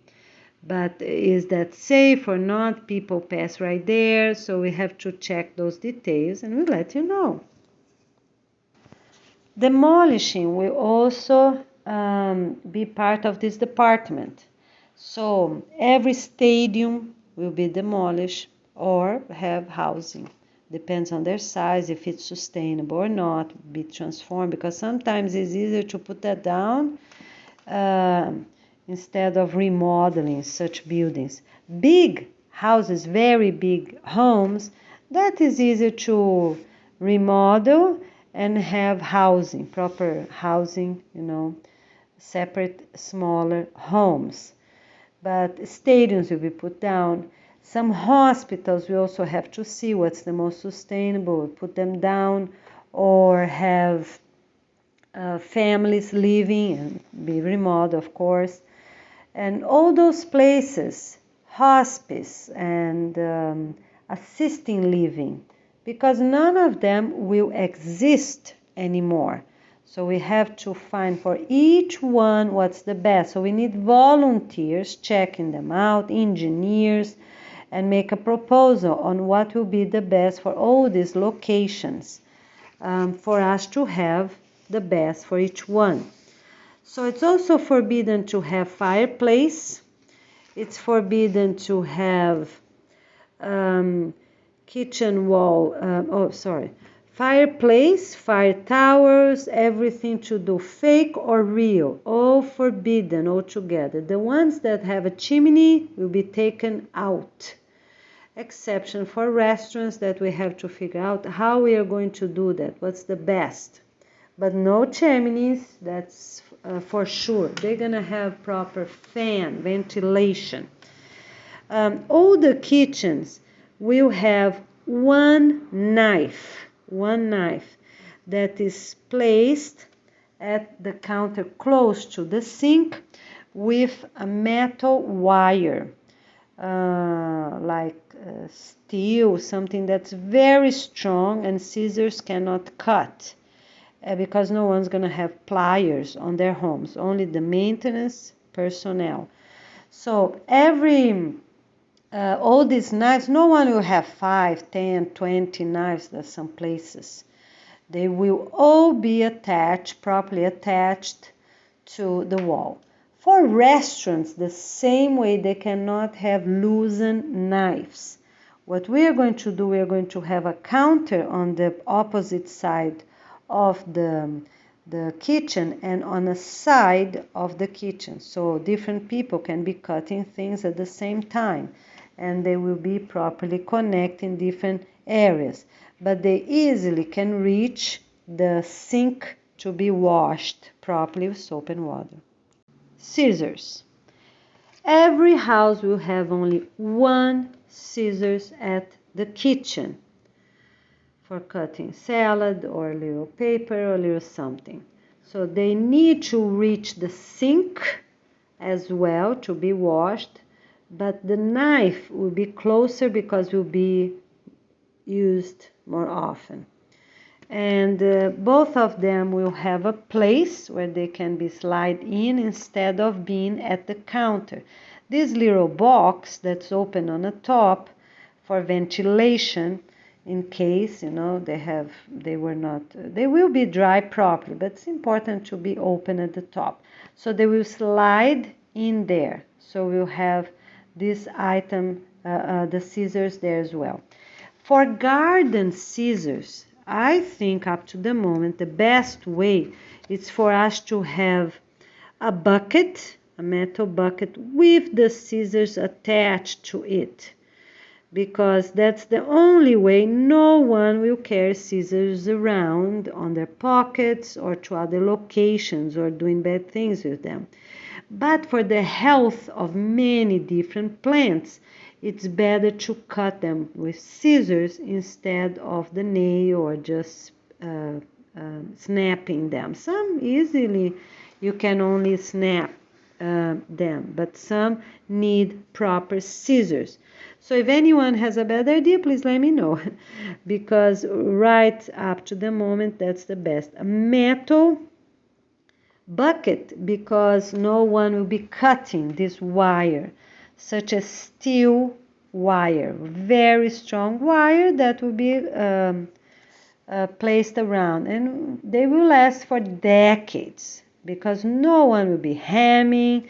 But is that safe or not? People pass right there, so we have to check those details, and we'll let you know. Demolishing will also be part of this department. So every stadium will be demolished or have housing. Depends on their size, if it's sustainable or not, be transformed, because sometimes it's easier to put that down instead of remodeling such buildings. Big houses, very big homes, that is easier to remodel and have housing, proper housing, separate, smaller homes. But stadiums will be put down. Some hospitals we also have to see what's the most sustainable, put them down, or have families living and be remodeled, of course. And all those places, hospice and assisting living, because none of them will exist anymore. So we have to find for each one what's the best. So we need volunteers checking them out, engineers, and make a proposal on what will be the best for all these locations, for us to have the best for each one. So it's also forbidden to have fireplace. It's forbidden to have kitchen wall, fireplace, fire towers, everything to do fake or real, all forbidden altogether. The ones that have a chimney will be taken out. Exception for restaurants that we have to figure out how we are going to do that, what's the best. But no chimneys, that's for sure. They're going to have proper fan, ventilation. All the kitchens will have one knife that is placed at the counter close to the sink with a metal wire, like steel, something that's very strong and scissors cannot cut, because no one's going to have pliers on their homes, only the maintenance personnel. So all these knives, no one will have 5, 10, 20 knives at some places. They will all be attached, properly attached to the wall. For restaurants, the same way, they cannot have loosened knives. What we are going to do, we are going to have a counter on the opposite side of the kitchen and on the side of the kitchen. So different people can be cutting things at the same time, and they will be properly connecting different areas. But they easily can reach the sink to be washed properly with soap and water. Scissors. Every house will have only one scissors at the kitchen for cutting salad or a little paper or a little something. So they need to reach the sink as well to be washed, but the knife will be closer because will be used more often. And both of them will have a place where they can be slide in instead of being at the counter. This little box that's open on the top for ventilation, in case they will be dry properly, but it's important to be open at the top. So they will slide in there. So we'll have this item, the scissors there as well. For garden scissors, I think up to the moment the best way is for us to have a bucket, a metal bucket with the scissors attached to it, because that's the only way. No one will carry scissors around on their pockets or to other locations or doing bad things with them. But for the health of many different plants, it's better to cut them with scissors instead of the nail or just snapping them. Some easily you can only snap them, but some need proper scissors. So if anyone has a better idea, please let me know, because right up to the moment, that's the best. A metal bucket, because no one will be cutting this wire, such as steel wire, very strong wire that will be placed around, and they will last for decades, because no one will be hamming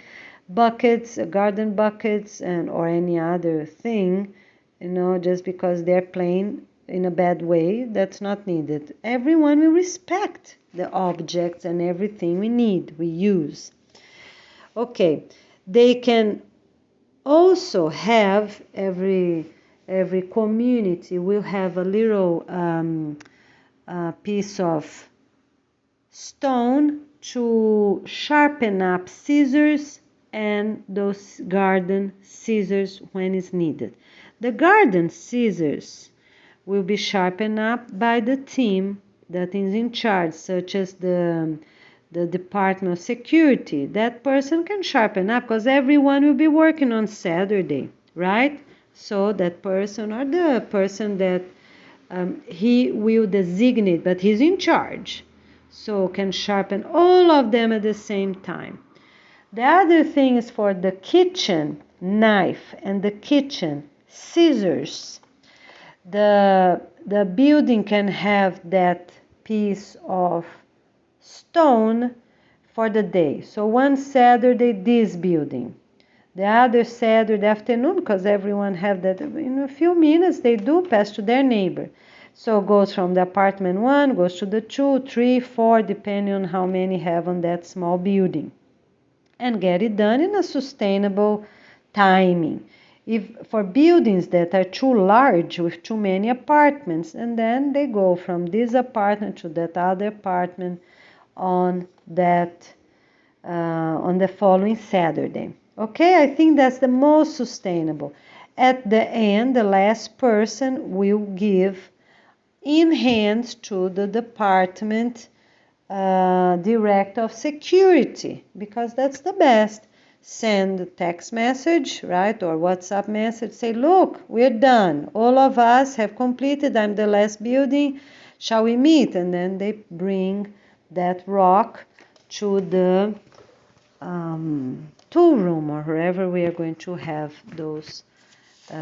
buckets, garden buckets, or any other thing, just because they're playing in a bad way. That's not needed. Everyone will respect the objects and everything we use. Okay, They can also have, every community will have a little piece of stone to sharpen up scissors and those garden scissors when it's needed. The garden scissors will be sharpened up by the team that is in charge, such as the Department of Security. That person can sharpen up because everyone will be working on Saturday, right? So that person, or the person that he will designate, but he's in charge, so can sharpen all of them at the same time. The other thing is for the kitchen knife and the kitchen scissors. The building can have that piece of stone for the day. So one Saturday this building, the other Saturday afternoon, because everyone have that, in a few minutes they do pass to their neighbor. So goes from the apartment 1, goes to the 2, 3, 4, depending on how many have on that small building. And get it done in a sustainable timing. If for buildings that are too large with too many apartments, and then they go from this apartment to that other apartment on that on the following Saturday. Okay, I think that's the most sustainable. At the end, the last person will give in hands to the department director of security, because that's the best. Send a text message, right, or WhatsApp message, say, look, we're done, all of us have completed, I'm the last building, shall we meet? And then they bring that rock to the tool room, or wherever we are going to have those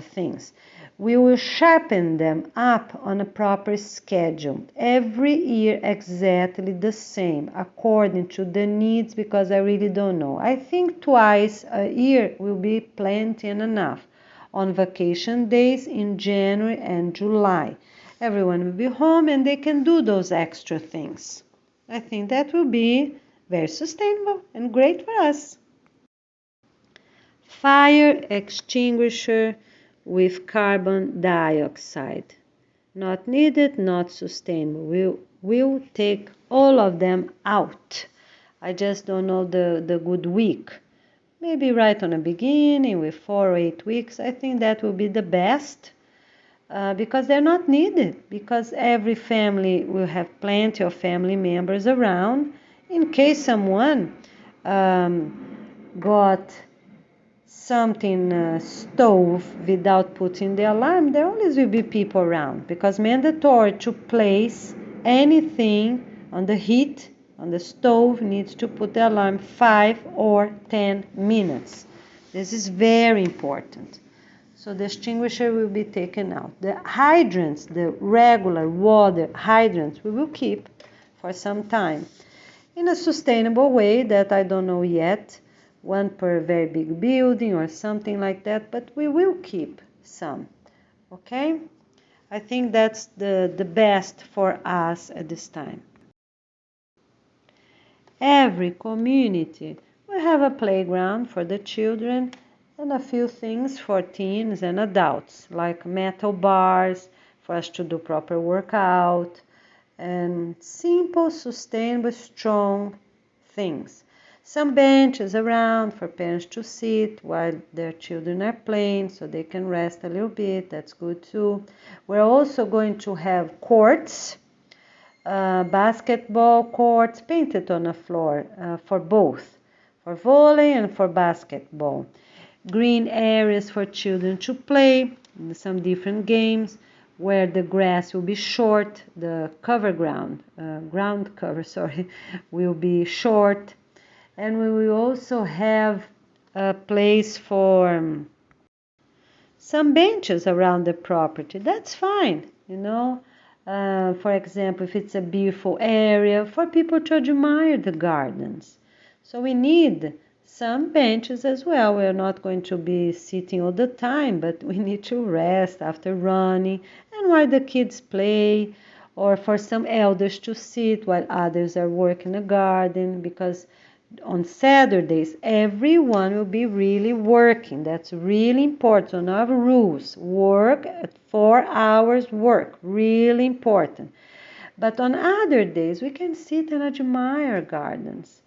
things. We will sharpen them up on a proper schedule every year, exactly the same according to the needs, because I really don't know. I think twice a year will be plenty and enough. On vacation days in January and July, everyone will be home and they can do those extra things. I think that will be very sustainable and great for us. Fire extinguisher with carbon dioxide. Not needed, not sustainable. We'll take all of them out. I just don't know the good week. Maybe right on the beginning with 4 or 8 weeks. I think that will be the best because they're not needed. Because every family will have plenty of family members around. In case someone got something stove without putting the alarm, there always will be people around, because mandatory to place anything on the heat on the stove needs to put the alarm 5 or 10 minutes. This is very important. So the extinguisher will be taken out. The hydrants, the regular water hydrants, we will keep for some time in a sustainable way that I don't know yet, one per very big building or something like that, but we will keep some. Okay, I think that's the best for us at this time. Every community will have a playground for the children and a few things for teens and adults, like metal bars for us to do proper workout, and simple, sustainable, strong things. Some benches around for parents to sit while their children are playing, so they can rest a little bit. That's good too. We're also going to have courts, basketball courts painted on the floor for both, for volley and for basketball. Green areas for children to play, some different games, where the grass will be short, the ground cover, will be short. And we will also have a place for some benches around the property. That's fine, you know. For example, if it's a beautiful area for people to admire the gardens. So we need some benches as well. We're not going to be sitting all the time, but we need to rest after running and while the kids play, or for some elders to sit while others are working the garden, because On Saturdays, everyone will be really working. That's really important. On our rules, work at 4 hours work, really important. But on other days, we can sit and admire gardens,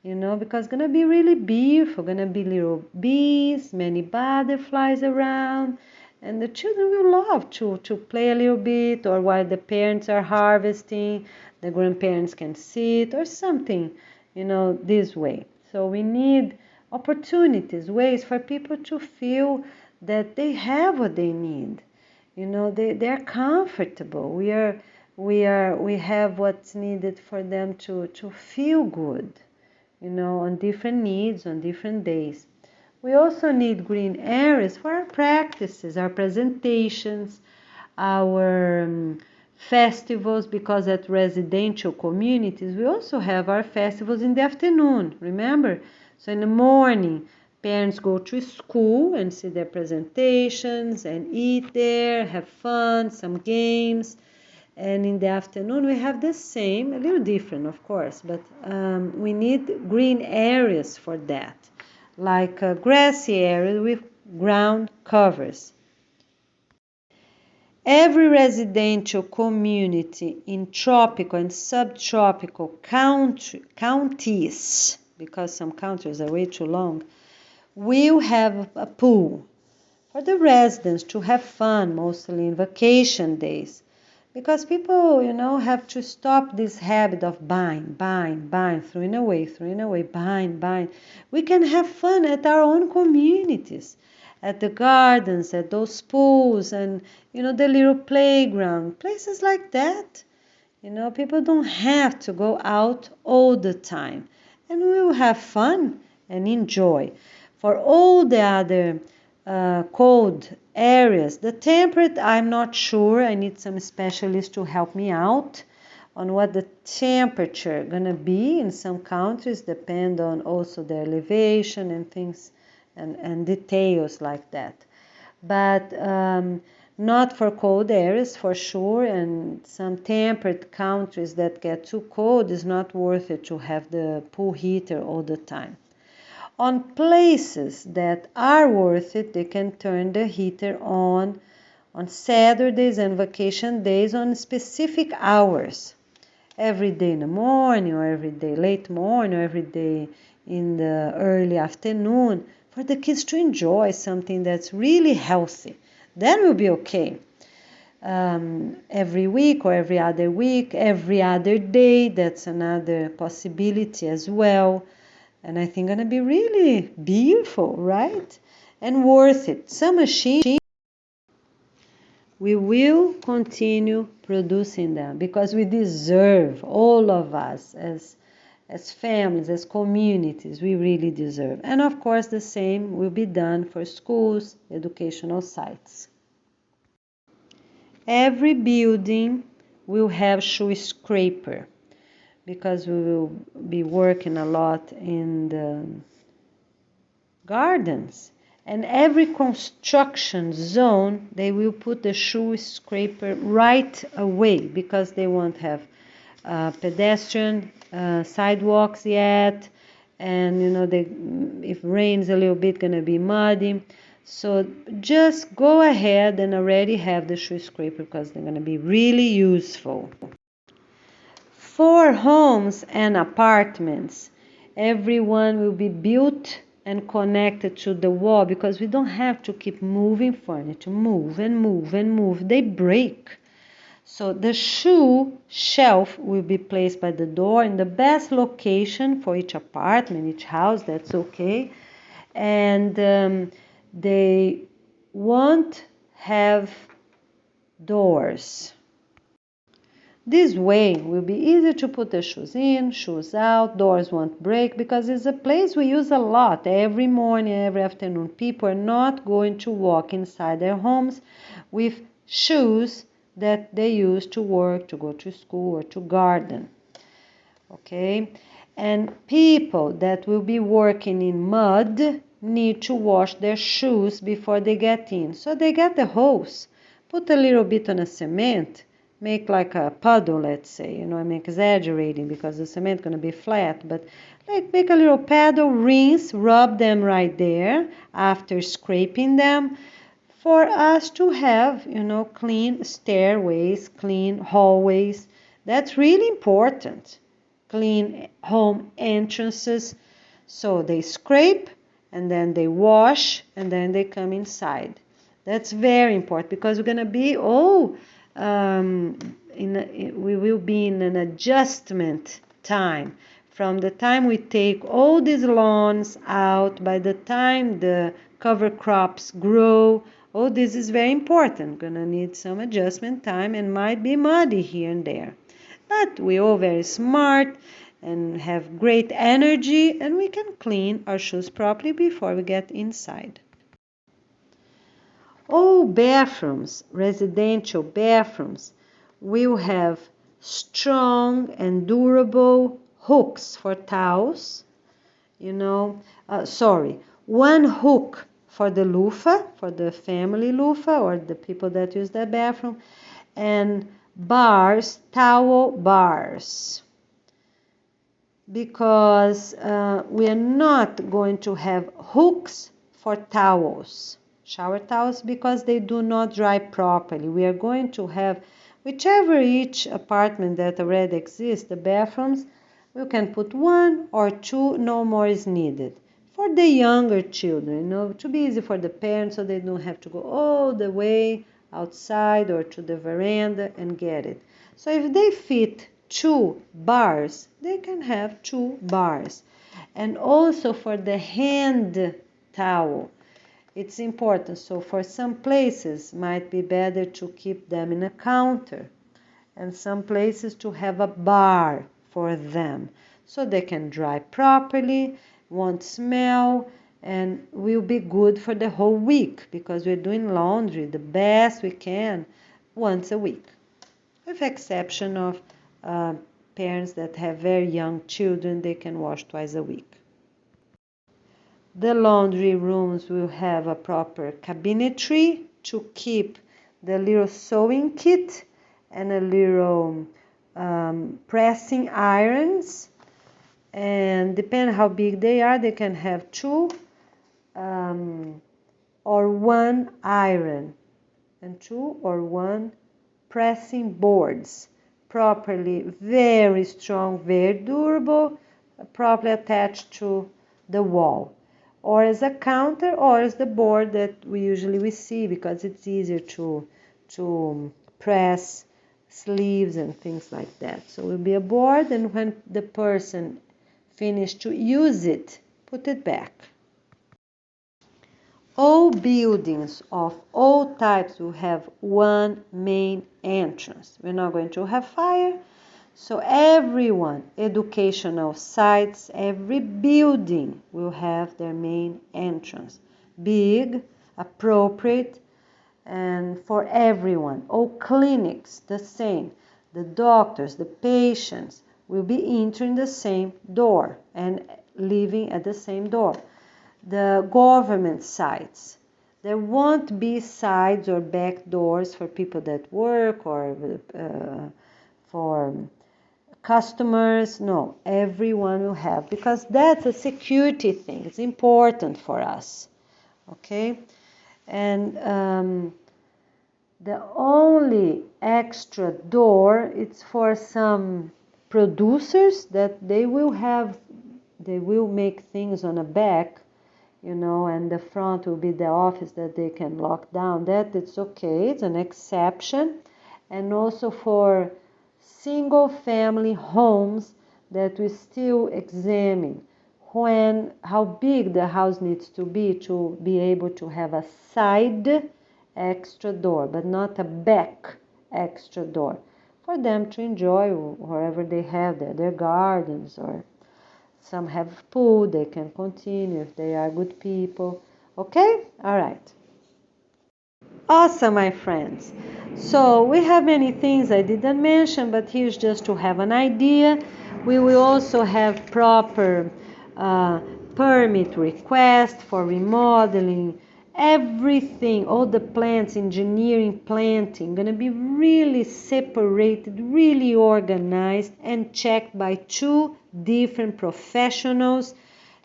because it's going to be really beautiful. Going to be little bees, many butterflies around, and the children will love to play a little bit, or while the parents are harvesting, the grandparents can sit or something, this way. So we need opportunities, ways for people to feel that they have what they need. They're comfortable. We have what's needed for them to feel good, on different needs, on different days. We also need green areas for our practices, our presentations, our festivals, because at residential communities we also have our festivals in the afternoon, remember? So in the morning, parents go to school and see their presentations and eat there, have fun, some games. And in the afternoon, we have the same, a little different, of course, but we need green areas for that, like a grassy area with ground covers. Every residential community in tropical and subtropical counties, because some countries are way too long, will have a pool for the residents to have fun, mostly in vacation days. Because people, have to stop this habit of buying, throwing away, buying. We can have fun at our own communities, at the gardens, at those pools, and, the little playground, places like that. People don't have to go out all the time. And we will have fun and enjoy. For all the other cold areas, the temperate, I'm not sure. I need some specialists to help me out on what the temperature gonna be in some countries, depend on also the elevation and things and details like that. But not for cold areas for sure, and some temperate countries that get too cold, is not worth it to have the pool heater all the time. On places that are worth it, they can turn the heater on Saturdays and vacation days on specific hours. Every day in the morning, or every day late morning, or every day in the early afternoon, for the kids to enjoy something that's really healthy. Then will be okay. Every week or every other week, every other day, that's another possibility as well. And I think gonna be really beautiful, right? And worth it. Some machine, we will continue producing them because we deserve, all of us as families, as communities, we really deserve. And of course, the same will be done for schools, educational sites. Every building will have shoe scraper, because we will be working a lot in the gardens. And every construction zone, they will put the shoe scraper right away, because they won't have pedestrian sidewalks yet. And, if rains a little bit, gonna be muddy. So just go ahead and already have the shoe scraper, because they're gonna be really useful. For homes and apartments, everyone will be built and connected to the wall, because we don't have to keep moving furniture, move and move and move. They break. So the shoe shelf will be placed by the door in the best location for each apartment, each house, that's okay. And they won't have doors. This way will be easy to put the shoes in, shoes out, doors won't break, because it's a place we use a lot every morning, every afternoon. People are not going to walk inside their homes with shoes that they use to work, to go to school, or to garden. Okay? And people that will be working in mud need to wash their shoes before they get in. So they get the hose, put a little bit on a cement, make like a puddle, let's say. I'm exaggerating because the cement is going to be flat, but like make a little paddle, rinse, rub them right there after scraping them for us to have, clean stairways, clean hallways. That's really important. Clean home entrances. So they scrape and then they wash and then they come inside. That's very important because we're going to be we will be in an adjustment time. From the time we take all these lawns out, by the time the cover crops grow, this is very important. Gonna need some adjustment time and might be muddy here and there. But we're all very smart and have great energy, and we can clean our shoes properly before we get inside. All bathrooms, residential bathrooms, will have strong and durable hooks for towels. One hook for the loofah, for the family loofah or the people that use the bathroom, and bars, towel bars. Because we are not going to have hooks for towels, shower towels, because they do not dry properly. We are going to have, whichever each apartment that already exists, the bathrooms, we can put one or two, no more is needed. For the younger children, to be easy for the parents so they don't have to go all the way outside or to the veranda and get it. So if they fit 2 bars, they can have 2 bars. And also for the hand towel, it's important. So for some places, might be better to keep them in a counter, and some places to have a bar for them, so they can dry properly, won't smell, and will be good for the whole week, because we're doing laundry the best we can once a week, with exception of parents that have very young children. They can wash twice a week. The laundry rooms will have a proper cabinetry to keep the little sewing kit and a little pressing irons, and depending how big they are, they can have 2 or 1 iron and 2 or 1 pressing boards, properly, very strong, very durable, properly attached to the wall, or as a counter, or as the board that we usually see, because it's easier to press sleeves and things like that. So it will be a board, and when the person finished to use it, put it back. All buildings of all types will have one main entrance. We're not going to have fire, so everyone, educational sites, every building will have their main entrance. Big, appropriate, and for everyone. All clinics, the same. The doctors, the patients will be entering the same door and leaving at the same door. The government sites, there won't be sides or back doors for people that work or for customers. No, everyone will have, because that's a security thing. It's important for us. Okay? And the only extra door, it's for some producers that they will make things on the back, and the front will be the office that they can lock down. That it's okay, it's an exception. And also for single family homes that we still examine how big the house needs to be able to have a side extra door, but not a back extra door, for them to enjoy wherever they have their gardens, or some have pool, they can continue if they are good people. Okay? All right. Awesome, my friends. So we have many things I didn't mention, but here's just to have an idea. We will also have proper permit request for remodeling Everything, all the plants, engineering, planting, gonna be really separated, really organized and checked by 2 different professionals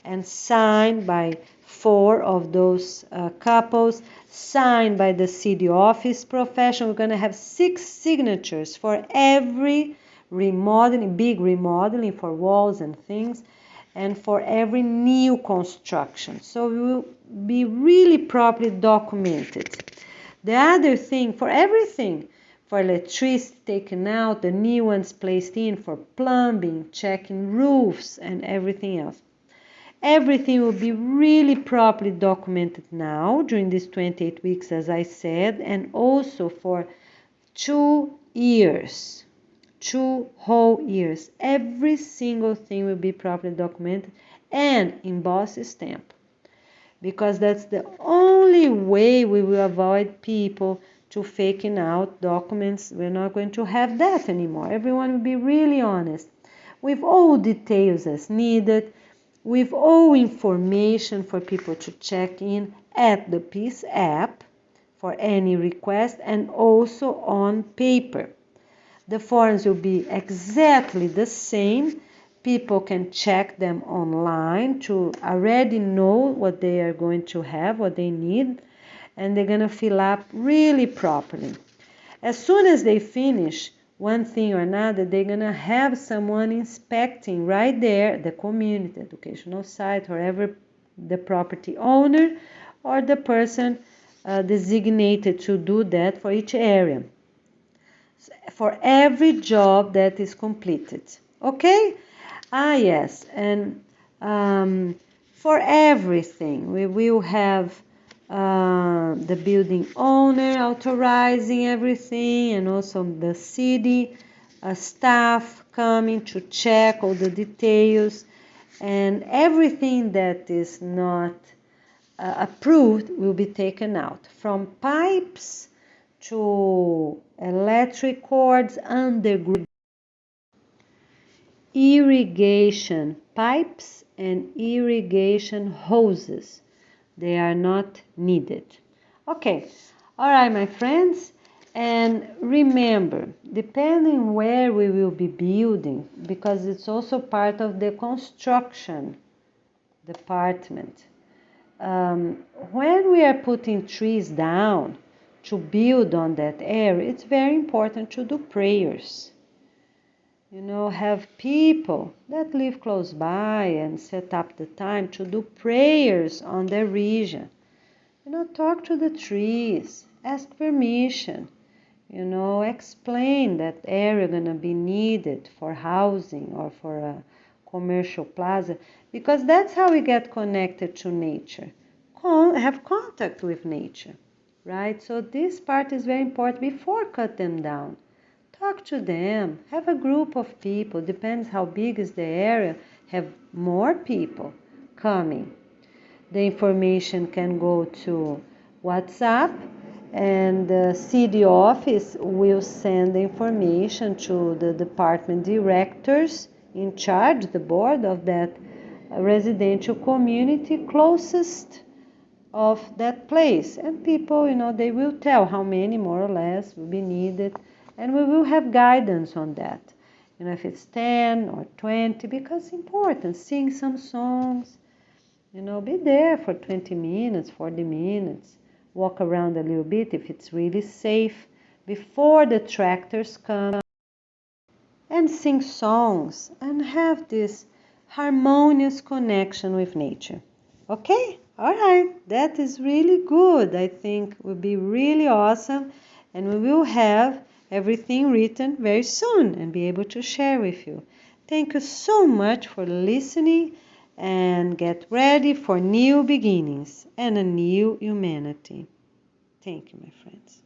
and signed by 4 of those couples, signed by the city office professional. We're gonna have 6 signatures for every remodeling, big remodeling for walls and things, and for every new construction. So we will be really properly documented. The other thing, for everything, for electricity taken out, the new ones placed in, for plumbing, checking roofs and everything else. Everything will be really properly documented now during these 28 weeks, as I said, and also for 2 years. 2 whole years. Every single thing will be properly documented and embossed stamp, because that's the only way we will avoid people to faking out documents. We're not going to have that anymore. Everyone will be really honest with all details as needed, with all information for people to check in at the Peace app for any request, and also on paper. The forms will be exactly the same. People can check them online to already know what they are going to have, what they need, and they're going to fill up really properly. As soon as they finish one thing or another, they're going to have someone inspecting right there, the community educational site, or ever the property owner or the person designated to do that for each area, for every job that is completed. Okay? Yes, and for everything, we will have the building owner authorizing everything, and also the city staff coming to check all the details, and everything that is not approved will be taken out, from pipes to electric cords, underground irrigation pipes and irrigation hoses. They are not needed. Okay, all right, my friends. And remember, depending where we will be building, because it's also part of the construction department, when we are putting trees down to build on that area, it's very important to do prayers. Have people that live close by and set up the time to do prayers on their region. Talk to the trees, ask permission, explain that area gonna be needed for housing or for a commercial plaza, because that's how we get connected to nature, have contact with nature, right? So this part is very important before cut them down. Talk to them, have a group of people, depends how big is the area, have more people coming. The information can go to WhatsApp, and the city office will send the information to the department directors in charge, the board of that residential community closest of that place. And people, they will tell how many more or less will be needed, and we will have guidance on that. If it's 10 or 20, because it's important, sing some songs, be there for 20 minutes, 40 minutes, walk around a little bit if it's really safe before the tractors come, and sing songs and have this harmonious connection with nature. Okay? All right. That is really good. I think will be really awesome, and we will have everything written very soon and be able to share with you. Thank you so much for listening, and get ready for new beginnings and a new humanity. Thank you, my friends.